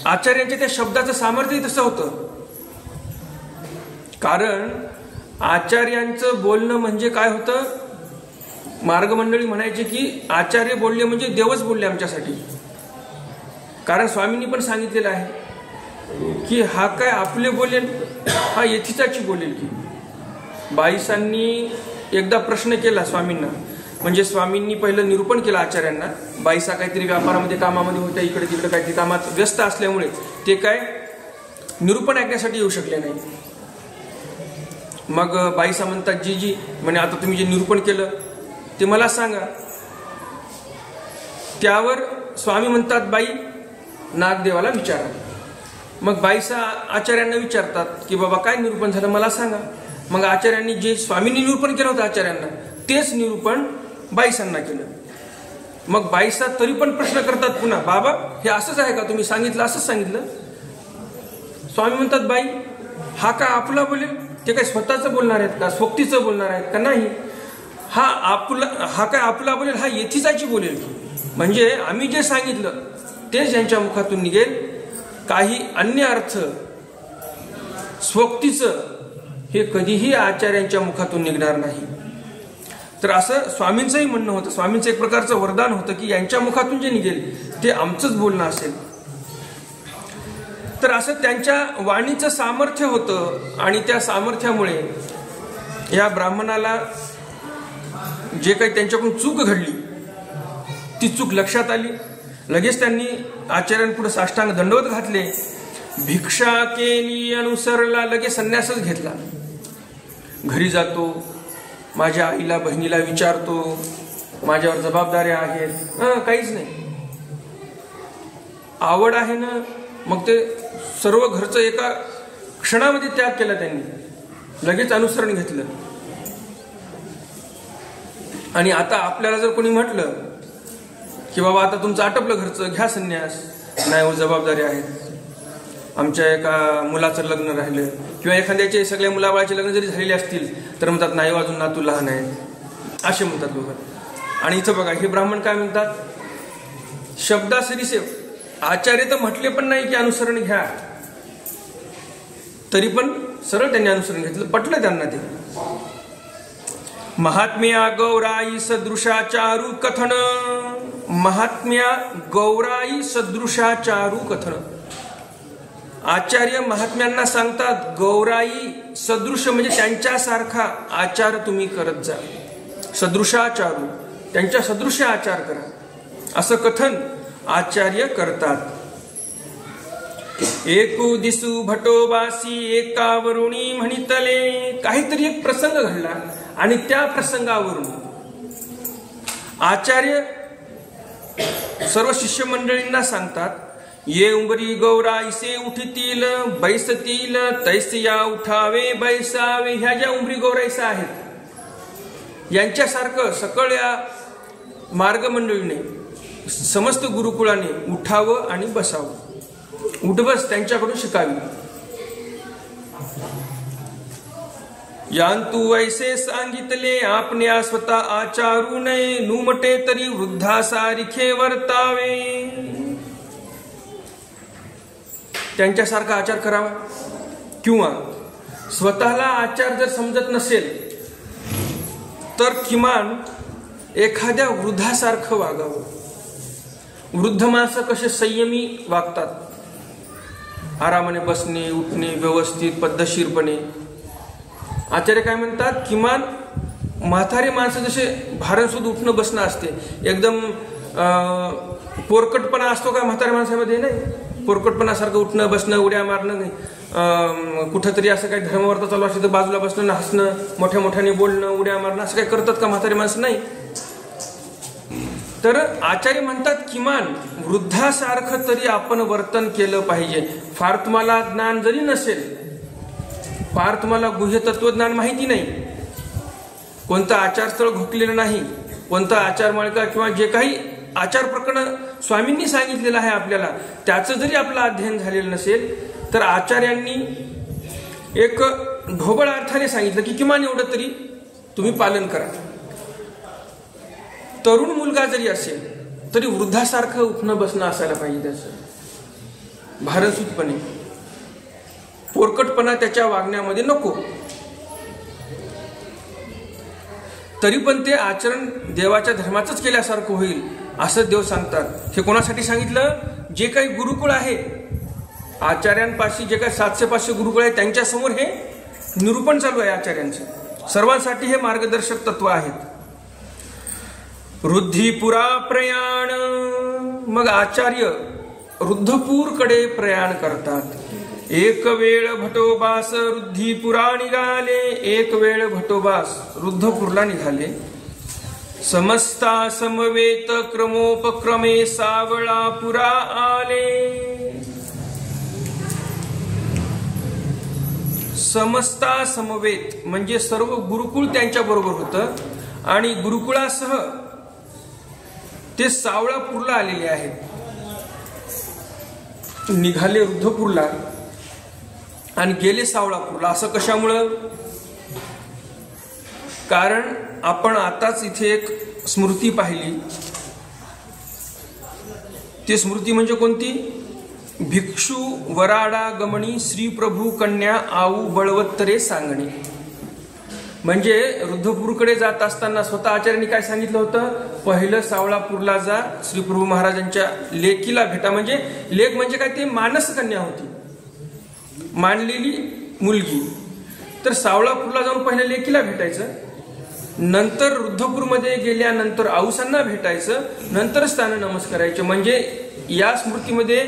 आचार्यांच्या त्या शब्दाचं सामर्थ्य तसं होतं. कारण आचार्यांचं बोलणं म्हणजे काय होतं, मार्गमंडळी म्हणायचे की आचार्य बोलले म्हणजे देवच बोलले आमच्यासाठी. कारण स्वामींनी पण सांगितलेलं आहे की हा काय आपले बोलेल, हा यथीचाची बोलेल की. बाईसांनी एकदा प्रश्न केला स्वामींना, म्हणजे स्वामींनी पहिलं निरूपण केलं आचार्यांना. बाईसा काहीतरी व्यापारामध्ये कामामध्ये होत्या, इकडे तिकडे काहीतरी कामात व्यस्त असल्यामुळे ते काय निरूपण ऐकण्यासाठी येऊ शकले नाही. मग बाईसा म्हणतात, जी म्हणे आता तुम्ही जे निरूपण केलं ते मला सांगा. त्यावर स्वामी म्हणतात, बाई नागदेवाला विचारा. मग बाईसा आचार्यांना विचारतात की बाबा काय निरूपण झालं मला सांगा. मग आचार्यांनी जे स्वामींनी निरूपण केलं होतं आचार्यांना तेच निरूपण बाईसांना केलं. मग बाईसा तरी पण प्रश्न करतात पुन्हा, बाबा हे असंच आहे का, तुम्ही सांगितलं असंच सांगितलं. स्वामी म्हणतात, बाई हा काय आपला बोलेल, ते काय स्वतःचं बोलणार आहेत का, स्वक्तीचं बोलणार आहेत का, नाही. हा काय आपला बोलेल, हा यथीचाची बोलेल की. म्हणजे आम्ही जे सांगितलं तेच यांच्या मुखातून निघेल. काही अन्य अर्थ स्वक्तीचं हे कधीही आचार्यांच्या मुखातून निघणार नाही. तर असं स्वामींचंही म्हणणं होतं. स्वामींचं एक प्रकारचं वरदान होतं की यांच्या मुखातून जे निघेल ते आमचंच बोलणं असेल. तर असं त्यांच्या वाणीचं सामर्थ्य होतं. आणि त्या सामर्थ्यामुळे या ब्राह्मणाला जे काही त्यांच्याकडून चूक घडली ती चूक लक्षात आली. लगेच त्यांनी आचार्यांपुढे साष्टांग दंडवत घातले, भिक्षा केली, अनुसरला, लगेच संन्यासच घेतला. घरी जातो, माझ्या आईला बहिणीला विचारतो, माझ्यावर जबाबदाऱ्या आहेत, काहीच नाही. आवड आहे ना, मग ते सर्व घरचं एका क्षणामध्ये त्याग केला त्यांनी, लगेच अनुसरण घेतलं. आणि आता आपल्याला जर कोणी म्हटलं की बाबा आता तुमचं आटपलं घरचं, घ्या संन्यास, नाही हो जबाबदारी आहेत, आमच्या एका मुलाचं लग्न राहिलं किंवा एखाद्याचे सगळ्या मुलाबाळाचे लग्न जरी झालेले असतील तर म्हणतात नाही अजून नातू लहान आहे, असे म्हणतात लोक. आणि इथं बघा हे ब्राह्मण काय म्हणतात, शब्दासरीसे आचार्य तर म्हटले पण नाही की अनुसरण घ्या, तरी पण सरळ त्यांनी अनुसरण घेतलं, पटलं त्यांना ते. महात्म्या गौराई सदृशाचारू कथन, महात्म्या गौराई सदृशाचारू कथन. आचार्य महात्म्यांना सांगतात गौराई सदृश म्हणजे त्यांच्यासारखा आचार तुम्ही करत जा. सदृशाचारू त्यांच्या सदृश आचार करा, असं कथन आचार्य करतात. एकू दिसू भटोबासी एकावरुणी म्हणितले. काहीतरी एक प्रसंग घडला आणि त्या प्रसंगावरून आचार्य सर्व शिष्य मंडळींना सांगतात, ये उंबरी गौराईसे उठतील बैसतील तैसिया उठावे बैसावे. ह्या ज्या उंबरी गौराईसा आहेत यांच्यासारखं सकळ या मार्गमंडळीने समस्त गुरुकुळाने उठावं आणि बसावं, उठबस त्यांच्याकडून शिकावी. यांतू वैसे सांगितले आपल्या स्वतः आचारू नये, नुमटे तरी वृद्धा सारिखे वर्तावे. त्यांच्यासारखा आचार करावा. किंवा स्वतःला आचार जर समजत नसेल तर किमान एखाद्या वृद्धासारखं वागावं. वृद्ध माणसं कसे संयमी वागतात, आरामाने बसणे उठणे व्यवस्थित पद्धतशीरपणे. आचार्य काय म्हणतात, किमान म्हातारे माणसं जसे भारांसुद्धा उठणं बसणं असते, एकदम पोरकटपणा असतो का म्हाताऱ्या माणसामध्ये? नाही. पोरकटपणासारखं उठणं बसणं उड्या मारणं नाही. कुठंतरी असं काही धर्मवार्ता चालू असते तर बाजूला बसणं हसणं मोठ्या मोठ्याने बोलणं उड्या मारणं असं काही करतात का म्हातारे माणसं? नाही. तर आचार्य म्हणतात किमान वृद्धासारखं तरी आपण वर्तन केलं पाहिजे. फार तुम्हाला ज्ञान जरी नसेल, फार तुम्हाला गुह्य तत्वज्ञान माहिती नाही, कोणतं आचारस्थळ घोकलेलं नाही, कोणतं आचारमाळिका किंवा जे काही आचार प्रकरण स्वामींनी सांगितलेलं आहे आपल्याला, त्याचं जरी आपलं अध्ययन झालेलं नसेल तर आचार्यांनी एक ढोबळ अर्थाने सांगितलं की किमान एवढं तरी तुम्ही पालन करा. तरुण मुलगा जरी असेल तरी वृद्धासारखं उठणं बसणं असायला पाहिजे, त्याचं भारसूतपणे, पोरकटपणा त्याच्या वागण्यामध्ये नको. तरी पण ते आचरण देवाच्या धर्माचंच केल्यासारखं होईल असं देव सांगतात. हे कोणासाठी सांगितलं? जे काही गुरुकुळ आहे, आचार्यांपाशी जे काही 700-500 गुरुकुळ आहे त्यांच्यासमोर हे निरूपण चालू आहे आचार्यांचं. सर्वांसाठी हे मार्गदर्शक तत्व आहेत. रुद्धिपुरा प्रयाण. मग आचार्य रुद्धपूरकडे प्रयाण करतात. एक वेळ भटोबास रुद्धिपुरा निघाले. एक वेळ भटोबास रुद्धपूरला निघाले. समस्ता समवेत क्रमोपक्रमे सावळापुरा आले. समस्ता समवेत म्हणजे सर्व गुरुकुळ त्यांच्या बरोबर होतं आणि गुरुकुळासह ते सावळापूरला आलेले आहेत. निघाले रुद्धपूरला आणि गेले सावळापूरला. असं कशामुळं? कारण आपण आताच इथे एक स्मृती पाहिली. ती स्मृती म्हणजे कोणती? भिक्षू वराडा गमणी श्री प्रभू कन्या आऊ बळवत्तरे सांगणे. म्हणजे रुद्धपूरकडे जात असताना स्वतः आचार्यांनी काय सांगितलं होतं? पहिलं सावळापूरला जा, श्री प्रभू महाराजांच्या लेकीला भेटा. म्हणजे लेक म्हणजे काय? ते मानस कन्या होती, मानलेली मुलगी. तर सावळापूरला जाऊन पहिल्या लेकीला भेटायचं, नंतर रुद्धपूरमध्ये गेल्यानंतर आऊसांना भेटायचं, नंतर स्थान नमस्कारायचे. म्हणजे या स्मृतीमध्ये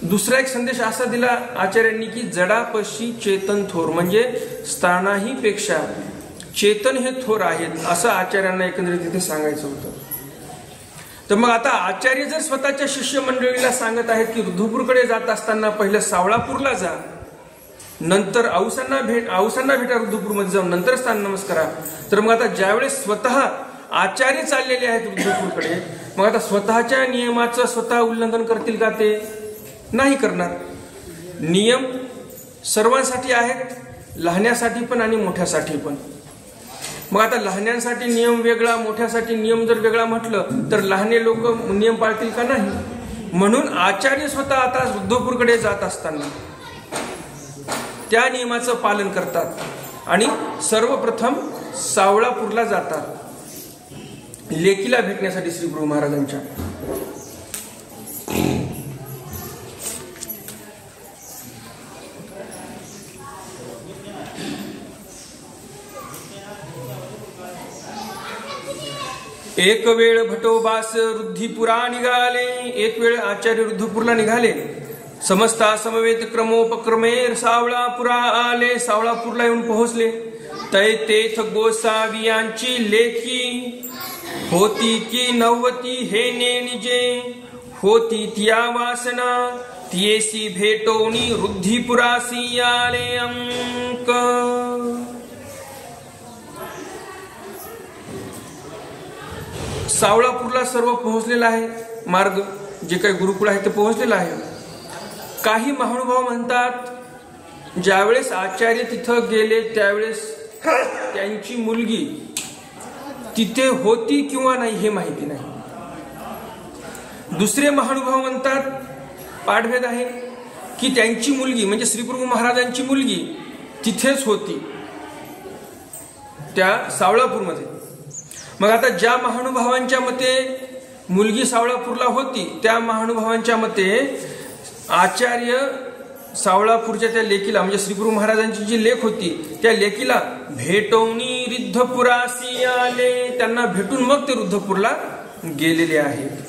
दुसरा एक संदेश असा दिला आचार्यांनी की जडापशी चेतन थोर. म्हणजे स्थानाही पेक्षा चेतन हे थोर आहेत असं आचार्यांना एकंदरीत तिथे सांगायचं होतं. तर मग आता आचार्य जर स्वतःच्या शिष्य मंडळीला सांगत आहेत की रुद्धपूरकडे जात असताना पहिलं सावळापूरला जा, नंतर आऊसांना भेटा रुद्धपूरमध्ये जाऊन, नंतर स्थान नमस्कारा. तर मग आता ज्यावेळेस स्वतः आचार्य चाललेले आहेत रुद्धपूरकडे, मग आता स्वतःच्या नियमाचं स्वतः उल्लंघन करतील का? ते नाही करणार. नियम सर्वांसाठी आहेत, लहान्यासाठी पण आणि मोठ्यासाठी पण. मग आता लहान्यांसाठी नियम वेगळा, मोठ्यासाठी नियम जर वेगळा म्हटलं तर लहाने लोक नियम पाळतील का? नाही. म्हणून आचार्य स्वतः आता रुद्धपूरकडे जात असताना त्या नियमाचं पालन करतात आणि सर्वप्रथम सावळापूरला जातात लेकीला भेटण्यासाठी श्री प्रभू महाराजांच्या. एक वेळ भटोबास रुद्धिपुरा निघाले. एक वेळ आचार्य रुद्धपूरला निघाले. समस्ता समवेत क्रमोपक्रमे सावळापुरा आले. सावळापूरला येऊन पोहोचले. तै तेथ गोसावियांची लेकी होती की नव्वती हे निजे. होती त्या वासना तियेसी भेटोनी रुद्धिपुरासी आले अंक. सावळापूरला सर्व पोहोचलेला आहे. मार्ग जे काही गुरुकुळ आहे ते पोहोचलेला आहे. काही महानुभाव म्हणतात ज्यावेळेस आचार्य तिथं गेले त्यावेळेस त्यांची मुलगी तिथे होती किंवा नाही हे माहिती नाही. दुसरे महानुभाव म्हणतात, पाठभेद आहे, की त्यांची मुलगी म्हणजे श्रीप्रभू महाराजांची मुलगी तिथेच होती. त्या सावळापूरमध्ये. मग आता ज्या महानुभावांच्या मते मुलगी सावळापूरला होती, त्या महानुभावांच्या मते आचार्य सावळापूरच्या त्या लेकीला, म्हणजे श्रीप्रभू महाराजांची जी लेक होती त्या लेकीला भेटवणी रुद्धपुरासी आले, त्यांना भेटून मग ते रुद्धपूरला गेलेले आहेत.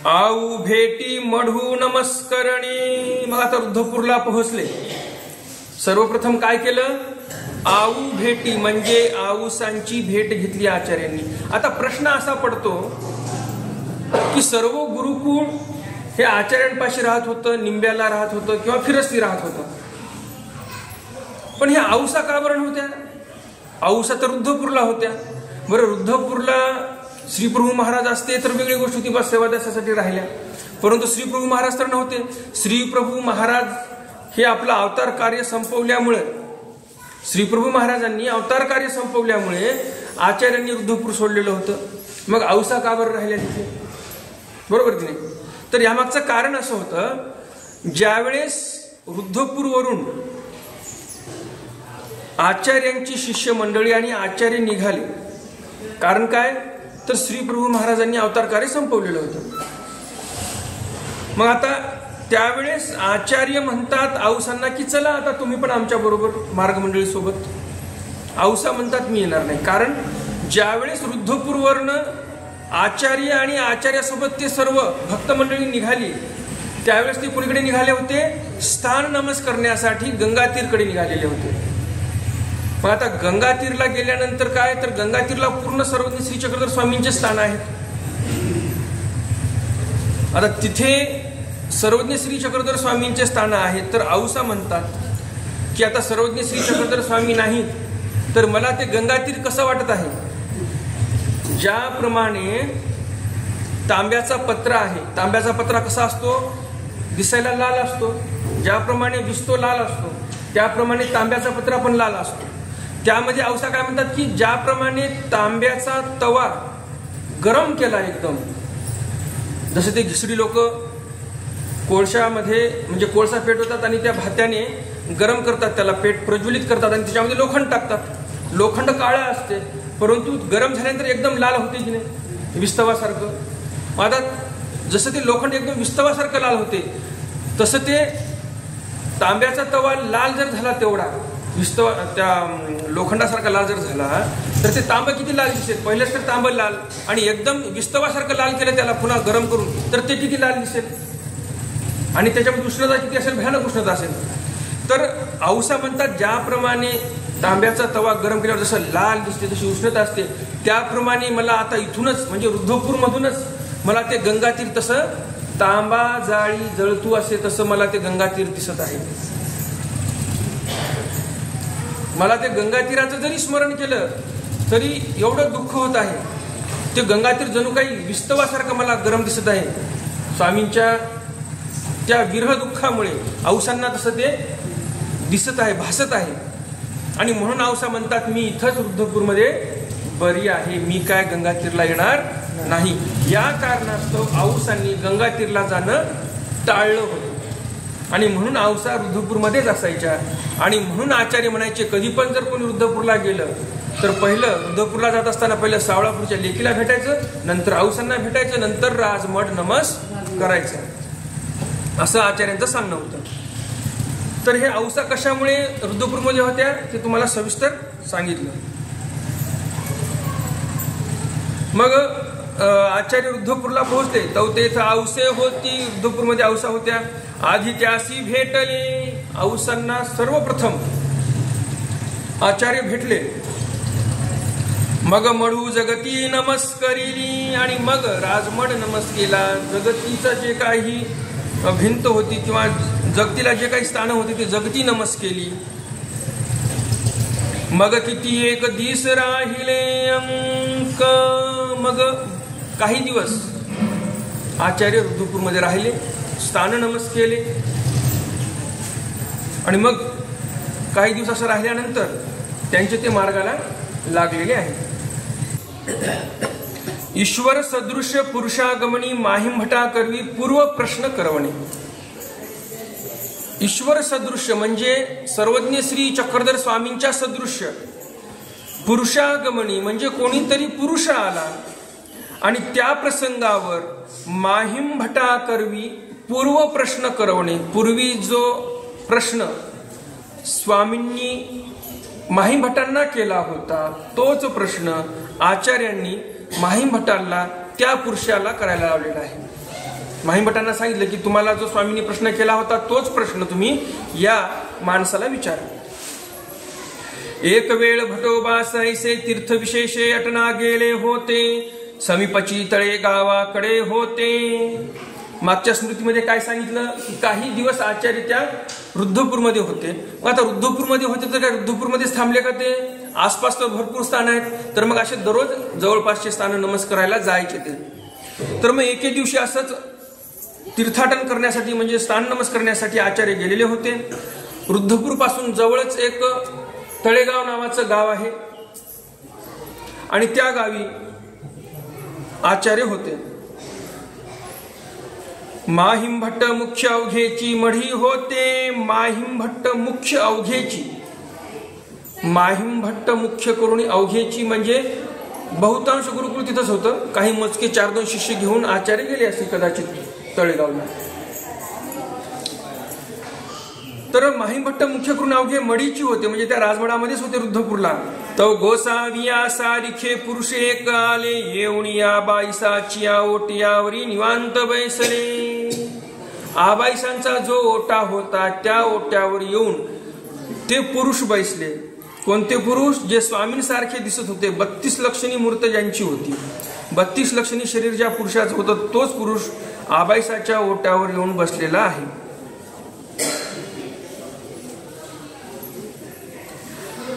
आऊ भेटी मढू नमस्करणी. मग आता रुद्धपूरला पोहोचले. सर्वप्रथम काय केलं? आऊ भेटी म्हणजे आऊसांची भेट घेतली आचार्यांनी. आता प्रश्न असा पडतो की सर्व गुरुकुळ हे आचार्यांपाशी राहत होतं, निंब्याला राहत होतं किंवा फिरस्ती राहत होतं, पण हे औसा का बरं होत्या? औसा तर रुद्धपूरला होत्या. बरं, रुद्धपूरला श्रीप्रभू महाराज असते तर वेगळी गोष्ट होती, बस सेवादासासाठी राहिल्या. परंतु श्रीप्रभू महाराज तर नव्हते. श्रीप्रभू महाराज हे आपलं अवतार कार्य संपवल्यामुळे, श्रीप्रभू महाराजांनी अवतार कार्य संपवल्यामुळे आचार्यांनी रुद्धपूर सोडलेलं होतं. मग औसा का बरं राहिल्या तिथे? बरोबर की नाही? तर यामागचं कारण असं होतं, ज्यावेळेस रुद्धपूरवरून आचार्यांची शिष्य मंडळी आणि आचार्य निघाले, कारण काय तर श्रीप्रभू महाराजांनी अवतार कार्य संपवलेलं होतं. मग आता त्यावेळेस आचार्य म्हणतात औसांना की चला आता तुम्ही पण आमच्या बरोबर मार्गमंडळी सोबत. औसा म्हणतात मी येणार नाही, कारण ज्यावेळेस रुद्धपूरवरनं आचार्य आणि आचार्यासोबत ते सर्व भक्त मंडळी निघाली, त्यावेळेस ते कुणीकडे निघाले होते? स्थान नमस करण्यासाठी गंगातीरकडे निघालेले होते. मग आता गंगातीरला गेल्यानंतर काय तर गंगातीरला पूर्ण सर्वज्ञ श्री चक्रधर स्वामींचे स्थान आहेत. आता तिथे सर्वज्ञ श्री चक्रधर स्वामींचे स्थान आहेत, तर औसा म्हणतात की आता सर्वज्ञ श्री चक्रधर स्वामी नाही तर मला ते गंगातीर कसं वाटत आहे? ज्याप्रमाणे तांब्याचा पत्रा आहे, तांब्याचा पत्रा कसा असतो? दिसायला लाल असतो. ज्याप्रमाणे दिसतो लाल असतो, त्याप्रमाणे तांब्याचा पत्रा पण लाल असतो. त्यामध्ये औसा काय म्हणतात की ज्याप्रमाणे तांब्याचा तवा गरम केला एकदम, जसे ते घिसडी लोक कोळशामध्ये म्हणजे कोळसा पेटवतात आणि त्या भात्याने गरम करतात, त्याला पेट प्रज्वलित करतात आणि त्याच्यामध्ये लोखंड टाकतात. लोखंड काळं असते परंतु गरम झाल्यानंतर एकदम लाल होते की नाही, विस्तवासारखं. आता जसं ते लोखंड एकदम विस्तवासारखं लाल होते, तसं ते तांब्याचा तवा लाल जर झाला तेवढा विस्तवा त्या लोखंडासारखा लाल जर झाला तर ते तांबं किती लाल दिसेल? पहिलेच तर तांबं लाल आणि एकदम विस्तवासारखं लाल केलं त्याला पुन्हा गरम करून तर ते किती लाल दिसेल आणि त्याच्यामध्ये उष्णता किती असेल? भयानक उष्णता असेल. तर औसा म्हणतात ज्याप्रमाणे तांब्याचा तवा गरम केल्यावर जसं लाल दिसते, जशी उष्णता असते, त्याप्रमाणे मला आता इथूनच म्हणजे रुद्धपूरमधूनच मला ते गंगातीर तसं तांबा जाळी जळतू असे तसं मला ते गंगातीर दिसत आहे. मला ते गंगातीराचं जरी स्मरण केलं तरी एवढं दुःख होत आहे. ते गंगातीर जणू काही विस्तवासारखं मला गरम दिसत आहे. स्वामींच्या त्या विरह दुःखामुळे औसांना तसं ते दिसत आहे, भासत आहे. आणि म्हणून औसा म्हणतात मी इथंच रुद्धपूरमध्ये बरी आहे, मी काय गंगातीरला येणार नाही. या कारणास्तव औसांनी गंगातीरला जाणं टाळलं होतं आणि म्हणून औसा रुद्धपूरमध्येच असायच्या. आणि म्हणून आचार्य म्हणायचे कधी पण जर कोणी रुद्धपूरला गेलं तर पहिलं रुद्धपूरला जात असताना पहिलं सावळापूरच्या लेकीला भेटायचं, नंतर औसांना भेटायचं, नंतर राजमठ नमस करायचं, असं आचार्यांचं सांगणं होतं. तर हे औसा कशामुळे रुद्धपूरमध्ये होत्या ते तुम्हाला सविस्तर सांगितलं. मग आचार्य रुद्धपूरला पोहोचले तर तेथे औसे होती. रुद्धपूरमध्ये औसा होत्या. आधी त्यासी भेटले. औसांना सर्वप्रथम आचार्य भेटले. मग मढू जगती नमस्करिली आणि मग राजमठ नमस केला. जगतीचं जे काही भिंत होती किंवा जगतीला जे काही स्थानं होती ती जगती नमस केली. मग किती एक दिस राहिले अंक. मग काही दिवस आचार्य रुद्धपूरमध्ये राहिले, स्थान नमस केले आणि मग काही दिवस असं राहिल्यानंतर त्यांचे ते मार्गाला लागलेले आहे. ईश्वर सदृश्य पुरुषागमनी माहिमभटा करवी पूर्व प्रश्न करवणे. ईश्वर सदृश्य म्हणजे सर्वज्ञ श्री चक्रधर स्वामींच्या सदृश्य पुरुषागमनी म्हणजे कोणीतरी पुरुष आला आणि त्या प्रसंगावर माहिम भटा करवी पूर्व प्रश्न करवणे. पूर्वी जो प्रश्न स्वामींनी माहिम भटांना केला होता तोच प्रश्न आचार्यांनी माहिम भटांना त्या पुरुषाला करायला लावलेला आहे. माहिम भटांना सांगितलं की तुम्हाला जो स्वामींनी प्रश्न केला होता तोच प्रश्न तुम्ही या माणसाला विचारा. एक वेळ भटोबास ऐसे तीर्थ विशेषे अटना गेले होते, समीपची तळे गावाकडे होते. मागच्या स्मृतीमध्ये काय सांगितलं की काही दिवस आचार्य त्या रुद्धपूरमध्ये होते. आता रुद्धपूरमध्ये होते तर काय रुद्धपूरमध्येच थांबले का? ते आसपास तर भरपूर स्थान आहेत, तर मग असे दररोज जवळपासचे स्थान नमस्कारायला जायचे ते. तर मग एके दिवशी असंच तीर्थाटन करण्यासाठी म्हणजे स्थान नमस्कार करण्यासाठी आचार्य गेलेले होते. रुद्धपूर पासून जवळच एक तळेगाव नावाचं गाव आहे आणि त्या गावी आचार्य होते. माहिम भट्ट मुख्य अवघेची मढी होते. माहिम भट्ट मुख्य अवघेची, माहिम भट्ट मुख्य करून अवघेची म्हणजे बहुतांश गुरुकुळ तिथंच होतं. काही मोजके 4-2 शिष्य घेऊन आचार्य गेले असतील कदाचित तळेगावला. तर माहिम भट्ट मुख्य करून अवघे मढीची होते म्हणजे त्या राजमठामध्येच होते रुद्धपूरला. तो गोसाविया सारिखे पुरुष एक आले, येऊनी आबाईसाची ओटियावरी निवांत बैसले. आबाईसांचा जो ओटा होता त्या ओट्यावर येऊन ते पुरुष बैसले. कोणते पुरुष? जे स्वामींसारखे दिसत होते. 32 लक्षणी मूर्त ज्यांची होती, 32 लक्षणी शरीर ज्या पुरुषाचं होतं तोच पुरुष आबाईसाच्या ओट्यावर येऊन बसलेला आहे.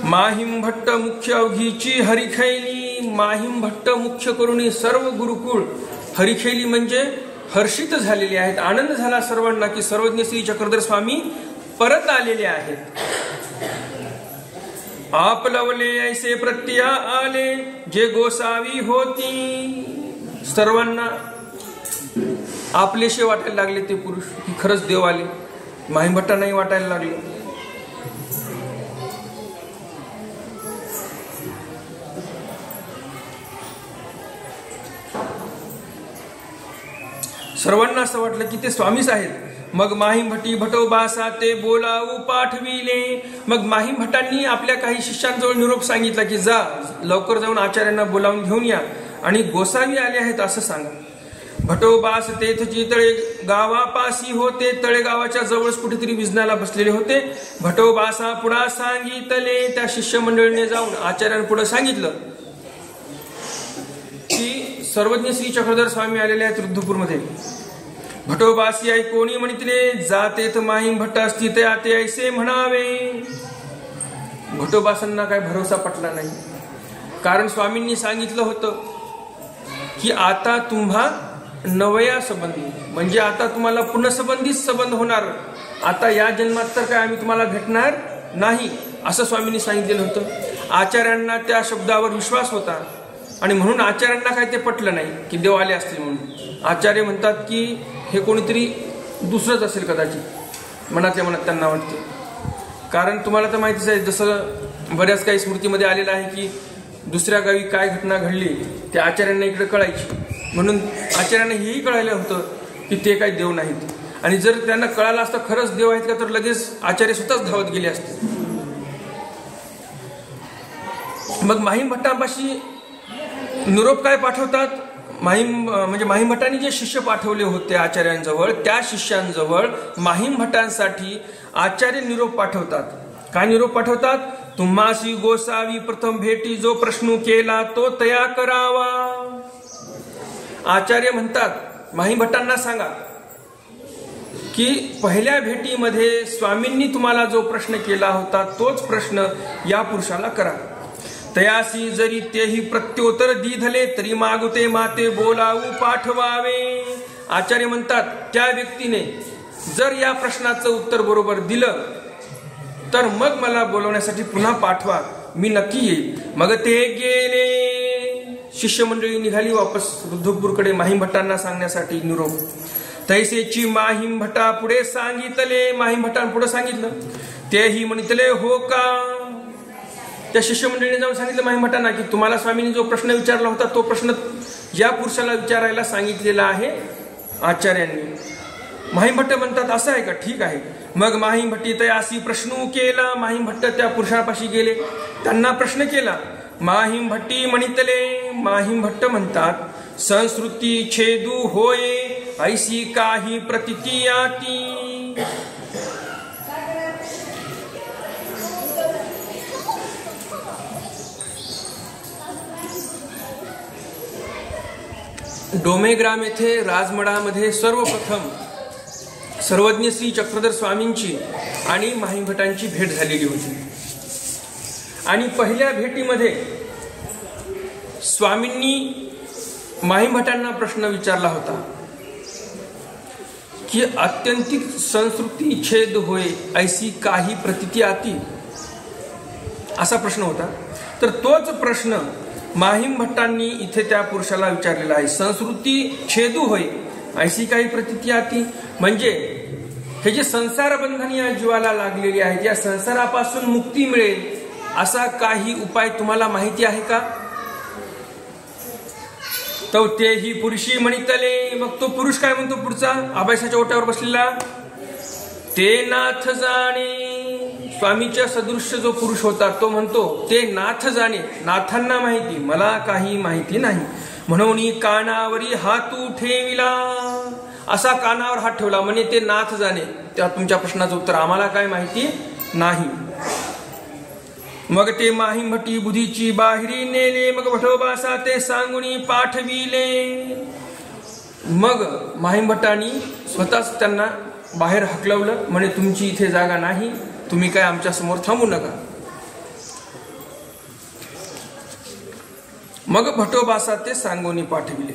माहिम भट्ट मुख्य अवघीची हरिखैली. माहिम भट्ट मुख्य करून सर्व गुरुकुळ हरिखैली म्हणजे हर्षित झालेले आहेत. आनंद झाला सर्वांना की सर्वज्ञ श्री चक्रधर स्वामी परत आलेले आहेत. आपलवले ऐसे प्रत्या आले जे गोसावी होती. सर्वांना आपलेशे वाटायला लागले ते पुरुष की खरंच देव आले. माहिम भट्टांनाही वाटायला लागले. सर्वांना असं वाटलं की ते स्वामीच आहेत. मग माहिम भट्टी भटोबासा ते बोलावू पाठविले. मग माहिम भटांनी आपल्या काही शिष्यांजवळ निरोप सांगितला की जा लवकर जाऊन आचार्यांना बोलावून घेऊन या आणि गोसावी आले आहेत असं सांगा. भटोबास तेथची तळे गावापासी होते. तळेगावाच्या जवळच कुठेतरी विजनाला बसलेले होते. भटोबासा पुढा सांगितले. त्या शिष्यमंडळीने जाऊन आचार्यांपुढे सांगितलं की सर्वज्ञ श्री चक्रधर स्वामी आलेले आहेत रुद्धपूरमध्ये. भटोबासी आई कोणी म्हणितले जातेत माहिम भट्ट असती ते आते ऐसे म्हणावे. भटोबासांना काय भरोसा पटला नाही, कारण स्वामींनी सांगितलं होतं की आता तुम्हा नवया संबंधी म्हणजे आता तुम्हाला पुनःसंबंधित संबंध होणार. आता या जन्मात तर काय आम्ही तुम्हाला भेटणार नाही असं स्वामींनी सांगितलेलं होतं. आचार्यांना त्या शब्दावर विश्वास होता आणि म्हणून आचार्यांना काय ते पटलं नाही की देव आले असतील म्हणून. आचार्य म्हणतात की हे कोणीतरी दुसरंच असेल कदाचित, मनातल्या मनात त्यांना वाटते. कारण तुम्हाला तर माहितीच आहे, जसं बऱ्याच काही स्मृतीमध्ये आलेलं आहे की दुसऱ्या गावी काय घटना घडली ते आचार्यांना इकडे कळायची. म्हणून आचार्यांना हेही कळायला होतं की ते काही देव नाहीत. आणि जर त्यांना कळालं असतं खरंच देव आहेत का तर लगेच आचार्य स्वतःच धावत गेले असते. मग माहिम भट्टांपाशी निरोप काय पाठवतात? माहिम भट्टांनी जे शिष्य पाठवले होते आचार्यांजवळ त्या शिष्यांजवळ माहिम भट्टांसाठी आचार्य निरोप पाठवतात. काय निरोप पाठवतात? तुम्हासी गोसावी प्रथम भेटी जो प्रश्न केला तो तया करावा. आचार्य म्हणतात माहिम भट्टांना सांगा की पहिल्या भेटीमध्ये स्वामींनी तुम्हाला जो प्रश्न केला होता तोच प्रश्न या पुरुषाला करा. तयासी जरी तेही प्रत्युत्तर दिधले तरी मागुते माते बोलावू पाठवावे. आचार्य म्हणतात त्या व्यक्तीने जर या प्रश्नाचं उत्तर बरोबर दिलं तर मग मला बोलवण्यासाठी पुन्हा पाठवा, मी नक्की येईल. मग ते गेले. शिष्यमंडळी निघाली वापस रुद्धपूरकडे माहिम भट्टांना सांगण्यासाठी निरोप. तैसेची माहिम भट्टा पुढे सांगितले. माहिम भट्टांपुढे सांगितलं. तेही म्हणितले हो का. त्या शिष्यमंडळीने जाऊन सांगितलं माहीमठांना की तुम्हाला स्वामींनी जो प्रश्न विचारला होता तो प्रश्न या पुरुषाला विचारायला सांगितलेला आहे आचार्यांनी. माहीमभट्ट म्हणतात असं आहे का, ठीक आहे. मग माहीमभट्टी तयासी प्रश्न केला. माहीमभट्ट त्या पुरुषापाशी गेले, त्यांना प्रश्न केला. माहीमभट्टी म्हणितले. माहीमभट्ट म्हणतात संस्कृती छेदू होय ऐसी काही प्रतीती आती. डोमेग्राम येथे राजमडामध्ये सर्वप्रथम सर्वज्ञ श्री चक्रधर स्वामींची आणि माहीमभटांची भेट झालेली होती. आणि पहिल्या भेटीमध्ये स्वामींनी माहीमभटांना प्रश्न विचारला होता की अत्यंतिक संस्कृती छेद होय ऐसी काही प्रतीती आती, असा प्रश्न होता. तर तोच प्रश्न माहीमभट्टांनी इथे त्या पुरुषाला विचारलेला आहे. संस्कृती छेदू होय ऐसी काही प्रतीती आती म्हणजे हे जे संसार बंधन या जीवाला लागलेली आहेत, या संसारापासून मुक्ती मिळेल असा काही उपाय तुम्हाला माहिती आहे का. तो तेही पुरुषी म्हणितले. मग तो पुरुष काय म्हणतो पुढचा, अभयसाच्या ओट्यावर बसलेला, ते नाथ जाणे. स्वामीच्या सदृश्य जो पुरुष होता तो म्हणतो ते नाथ जाणे, नाथांना माहिती, मला काही माहिती नाही. म्हणून कानावरी हातू ठेविला. असा कानावर हात ठेवला म्हणजे ते नाथ जाणे. त्या तुमच्या प्रश्नाचं उत्तर आम्हाला काय माहिती नाही. मग ते माहीमभट्टी बुधीची बाहेरी नेले. मग भटोबासा ते सांगुनी पाठविले. मग माहीमभट्टांनी स्वतःच त्यांना बाहेर हकलवलं. म्हणे तुमची इथे जागा नाही, तुम्ही काय आमच्या समोर थांबू नका. मग भटोबासा ते सांगोनी पाठविले.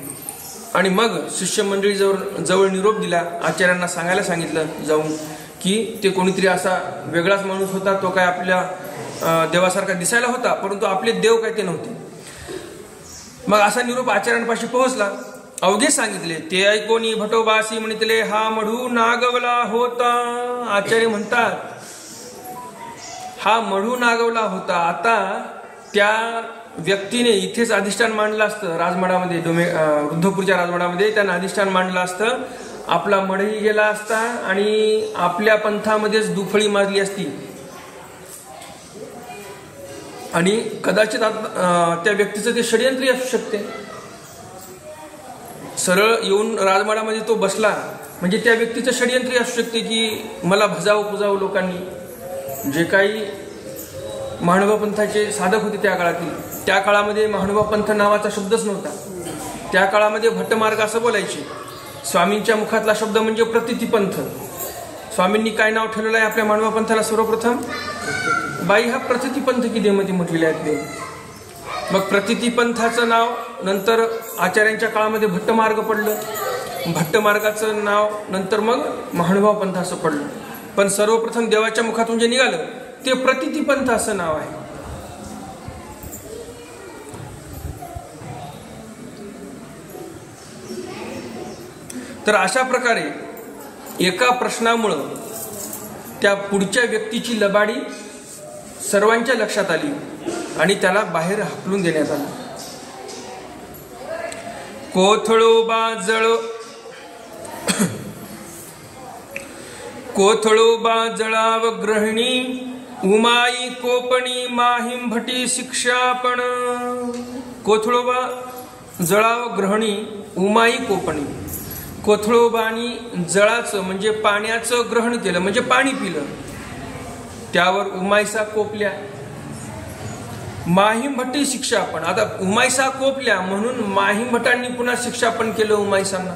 आणि मग शिष्यमंडळी जवळ निरोप दिला. आचार्यांना सांगायला सांगितलं जाऊन की ते कोणीतरी असा वेगळाच माणूस होता, तो काय आपल्या देवासारखा दिसायला होता परंतु आपले देव काय ते नव्हते. मग असा निरोप आचार्यांपाशी पोहोचला. अवघे सांगितले ते ऐकोनी भटोबासी म्हणितले हा मढू नागवला होता. आचार्य म्हणतात हा मढू नागवला होता. आता त्या व्यक्तीने इथेच अधिष्ठान मांडलं असतं राजमडामध्ये, वृद्धपूरच्या राजमडामध्ये त्यानं अधिष्ठान मांडलं असतं, आपला मढही गेला असता आणि आपल्या पंथामध्येच दुफळी माजली असती. आणि कदाचित त्या व्यक्तीचं ते षडयंत्री असू शकते. सरळ येऊन राजमडामध्ये तो बसला म्हणजे त्या व्यक्तीचं षडयंत्री असू शकते की मला भजावं पुजावं लोकांनी. जे काही महानुभाव पंथाचे साधक होते त्या काळातील, त्या काळामध्ये महानुभाव पंथ नावाचा शब्दच नव्हता. त्या काळामध्ये भट्टमार्ग असं बोलायचे. स्वामींच्या मुखातला शब्द म्हणजे प्रतिती पंथ. स्वामींनी काय नाव ठेवलेलं आहे आपल्या महानुभाव पंथाला, सर्वप्रथम बाई हा प्रतिती पंथ की देमध्ये म्हटलेले आहेत ते. मग प्रतिती पंथाचं नाव नंतर आचार्यांच्या काळामध्ये भट्टमार्ग पडलं. भट्टमार्गाचं नाव नंतर मग महानुभाव पंथ असं पडलं. पण सर्वप्रथम देवाच्या मुखातून जे निघालं ते प्रतिती पंथ असं नाव आहे. तर अशा प्रकारे एका प्रश्नामुळं त्या पुढच्या व्यक्तीची लबाडी सर्वांच्या लक्षात आली आणि त्याला बाहेर हाकलून देण्यात आलं. कोथळोबा जळाव ग्रहिणी उमाई कोपणी माहीमभटी शिक्षापण. कोथळोबा जळाव ग्रहणी उमाई कोपणी. कोथळोबानी जळाचं म्हणजे पाण्याचं ग्रहण केलं म्हणजे पाणी पिलं, त्यावर उमाईसा कोपल्या. माहीमभटी शिक्षापण. आता उमाईसा कोपल्या म्हणून माहीमभटांनी पुन्हा शिक्षापण केलं उमाईसांना.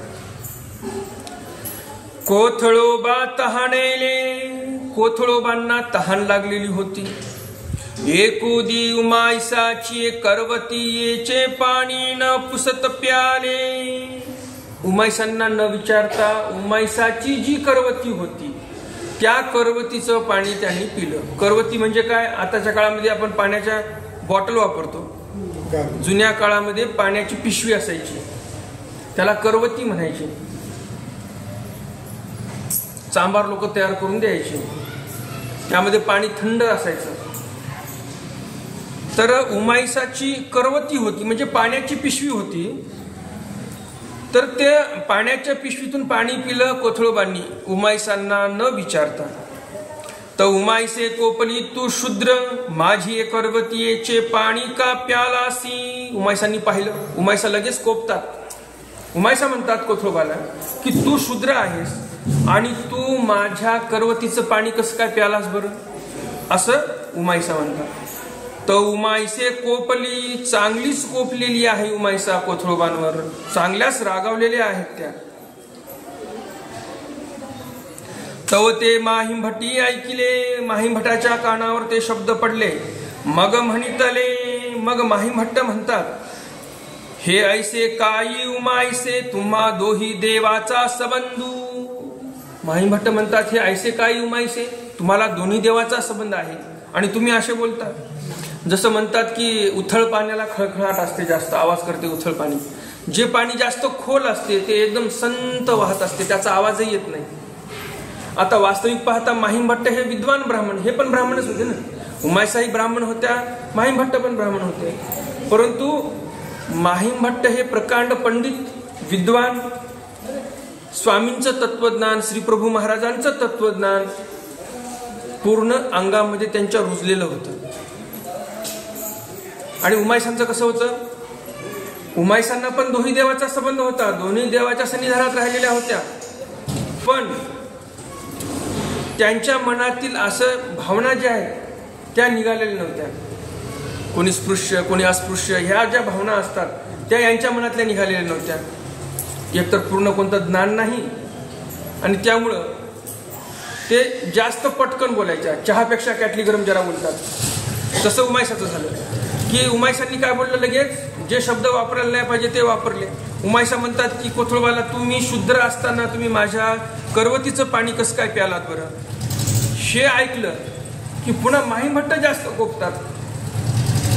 कोथळोबा तहानेले. कोथळोबांना तहान लागलेली होती. एकुदी उमाईसाची करवती येचे पाणी न पुसत प्याले. उमाईसांना न विचारता उमाईसाची जी करवती होती त्या करवतीचं पाणी त्यांनी पिलं. करवती म्हणजे काय, आताच्या काळामध्ये आपण पाण्याच्या बॉटल वापरतो, जुन्या काळामध्ये पाण्याची पिशवी असायची त्याला करवती म्हणायची. चांभार लोक तयार करून द्यायचे, त्यामध्ये पाणी थंड असायचं. तर उमाईसाची करवती होती, म्हणजे पाण्याची पिशवी होती. तर ते पाण्याच्या पिशवीतून पाणी पिलं कोथळोबांनी उमाईसांना न विचारता. तर उमाईसे कोपली तू शूद्र, माझी करवतीचे पाणी का प्यालासी. उमाईसांनी पाहिलं, उमाईसा लगेच कोपतात. उमाईसा म्हणतात कोथळोबाला की तू शूद्र आहेस आणि तू माझ्या करवतीचं पाणी कसं काय प्यालास बरं, असं उमाईसा म्हणतात. तर उमाईसे कोपली, चांगलीच कोपलेली आहे उमाईसा कोथळोबांवर, चांगल्याच रागावलेल्या आहेत त्या. तव ते माहिमभट्टी ऐकिले, माहिमभटाच्या कानावर ते शब्द पडले. मग म्हणितले, मग माहिमभट्ट म्हणतात, हे ऐसे काही उमाईसे तुम्हा दोही देवाचा संबंधू. माहिमभट्ट म्हणतात, हे ऐसे काही उमाईसे, तुम्हाला दोन्ही देवाचा संबंध आहे आणि तुम्ही असे बोलता. जसं म्हणतात की उथळ पाण्याला खळखळाट असते, जास्त आवाज करते उथळ पाणी. जे पाणी जास्त खोल असते ते एकदम संत वाहत असते, त्याचा आवाजही येत नाही. आता वास्तविक पाहता माहिमभट्ट हे विद्वान ब्राह्मण, हे पण ब्राह्मणच होते ना. उमाईसाही ब्राह्मण होत्या, माहिमभट्ट पण ब्राह्मण होते. परंतु माहिमभट्ट हे प्रकांड पंडित, विद्वान, स्वामींचं तत्वज्ञान, श्री प्रभू महाराजांचं तत्वज्ञान पूर्ण अंगामध्ये त्यांच्या रुजलेलं होतं. आणि उमाईसांचं कसं होतं, उमाईसांना पण दोन्ही देवाचा संबंध होता, दोन्ही देवाच्या सन्निधानात राहिलेल्या होत्या. पण त्यांच्या मनातील असं भावना ज्या आहेत त्या निघालेल्या नव्हत्या. कोणी स्पृश्य, कोणी अस्पृश्य, ह्या ज्या भावना असतात त्या यांच्या मनातल्या निघालेल्या नव्हत्या. एकतर पूर्ण कोणतं ज्ञान नाही आणि त्यामुळं ते जास्त पटकन बोलायच्या, चहापेक्षा कॅटली गरम जरा बोलतात. तसं उमाईसाचं झालं की उमाईसांनी काय बोललं, लगेच जे शब्द वापरायला नाही पाहिजे ते वापरले. उमाईसा म्हणतात की कोथळोबाला, तुम्ही शूद्र असताना तुम्ही माझ्या करवतीचं पाणी कसं काय प्यालात बरं. हे ऐकलं की पुन्हा माहिमभट्ट जास्त कोपतात.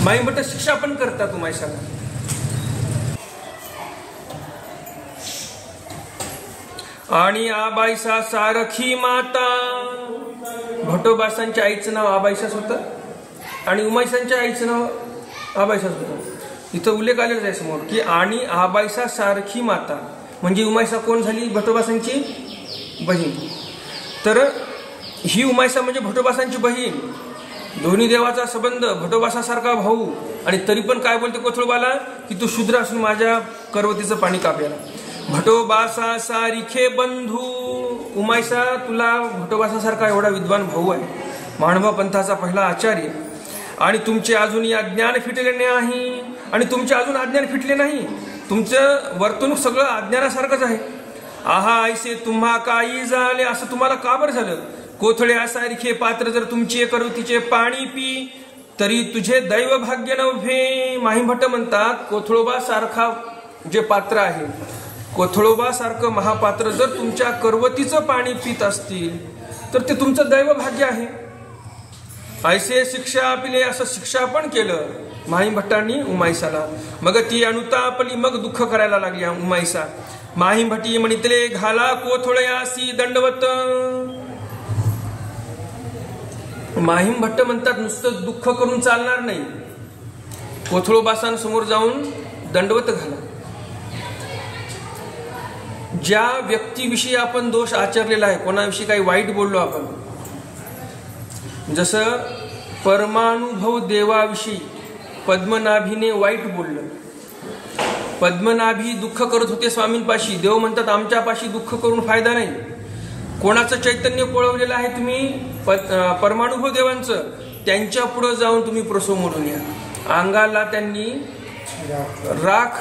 माहिमभट्ट शिक्षा पण करतात उमाईसाला. आणि आबाईसा सारखी माता, भटोबासांच्या आईचं नाव आबाईसाच होतं आणि उमाईसांच्या आईचं नाव आबाईसाच होतं. इथं उल्लेख आलेला आहे समोर की आणि आबाईसा सारखी माता, म्हणजे उमाईसा कोण झाली, भटोबासांची बहीण. तर ही उमाईसा म्हणजे भटोबासांची बहीण, दोन्ही देवाचा संबंध, भटोबासासारखा भाऊ, आणि तरी पण काय बोलते कोथळोबाला की तू शूद्र असून माझ्या करवतीचं पाणी का प्याला. भटोबासा सारिखे बंधू, उमाईसा तुला भटोबासासारखा एवढा विद्वान भाऊ आहे, माणबा पंथाचा पहिला आचार्य, आणि तुमचे अजून या ज्ञान फिटले नाही, आणि तुमचे अजून अज्ञान फिटले नाही, तुमचं वर्तणूक सगळं अज्ञानासारखंच आहे. आहा ऐसे तुम्हा काही झाले, असं तुम्हाला का बरं झालं. कोथळ्यासारखे पात्र जर तुमचे करवतीचे पाणी पी, तरी तुझे दैव भाग्य नव्हे. माहिमभट्ट म्हणतात कोथळोबा सारखा जे पात्र आहे, कोथळोबा सारखं महापात्र जर तुमच्या करवतीचं पाणी पित असतील तर ते तुमचं दैव भाग्य आहे. ऐसे शिक्षा पिले, असं शिक्षा पण केलं माहिमभट्टांनी उमाईसाला. मग ती अनुतापली, मग दुःख करायला लागली उमाईसा. माहिमभट्टी म्हणितले घाला कोथळ्यासी दंडवत. माहिमभट्ट म्हणतात नुसतं दुःख करून चालणार नाही, कोथळोबासांसमोर जाऊन दंडवत घाला. ज्या व्यक्तीविषयी आपण दोष आचरलेला आहे, कोणाविषयी काही वाईट बोललो आपण, जसं परमानुभव देवाविषयी पद्मनाभीने वाईट बोललं. पद्मनाभी दुःख करत होते स्वामींपाशी, देव म्हणतात आमच्यापाशी दुःख करून फायदा नाही. कोणाचं चैतन्य पळवलेलं आहे तुम्ही, परमानुभव देवांचं, त्यांच्या पुढे जाऊन तुम्ही प्रसव मोडून या. अंगाला त्यांनी राख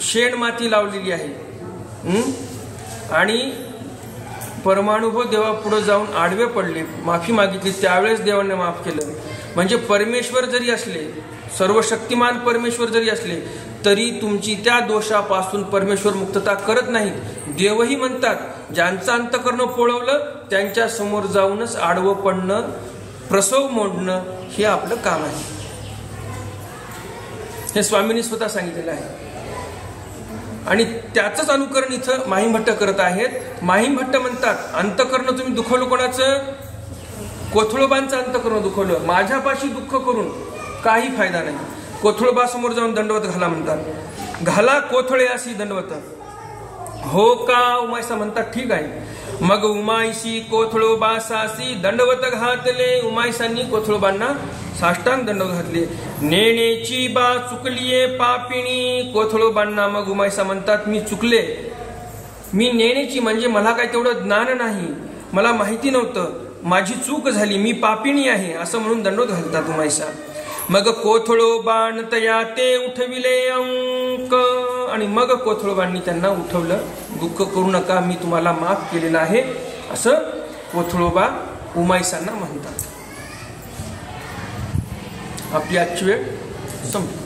शेण माती लावलेली आहे आणि परमानुभव देवा पुढे जाऊन आडवे पडले, माफी मागितली, त्यावेळेस देवाने माफ केलं. म्हणजे परमेश्वर जरी असले, सर्व शक्तिमान परमेश्वर जरी असले, तरी तुमची त्या दोषापासून परमेश्वर मुक्तता करत नाहीत. देवही म्हणतात ज्यांचं अंतकरण पोळवलं त्यांच्या समोर जाऊनच आडवं पडणं, प्रसव मोडणं हे आपलं काम आहे. हे स्वामींनी स्वतः सांगितलेलं आहे आणि त्याचंच अनुकरण इथं माहिमभट्ट करत आहेत. माहिमभट्ट म्हणतात अंतकरण तुम्ही दुखवलं, कोणाचं, कोथळोबांचं अंतकरण दुखवलं, माझ्यापाशी दुःख करून काही फायदा नाही. कोथळोबा समोर जाऊन दंडवत घाला म्हणतात. घाला कोथळे अशी दंडवत. हो का उमाईसा म्हणतात ठीक आहे. मग उमाईशी कोथळोबासासी दंडवत घातले. उमाईसांनी कोथळोबांना साष्टांग दंडवत घातले. नेणेची बा चुकलीये पापिणी. कोथळोबांना मग उमाईसा म्हणतात मी चुकले. मी नेणेची म्हणजे मला काही तेवढं ज्ञान नाही, मला माहिती नव्हतं, माझी चूक झाली, मी पापिणी आहे असं म्हणून दंडवत घालतात उमाईसा. मग कोथळोबान तया ते उठविले अंक. आणि मग कोथळोबांनी त्यांना उठवलं. दुःख करू नका, मी तुम्हाला माफ केलेलं आहे असं कोथळोबा उमाईसांना म्हणतात. आपली आजची वेळ संपली.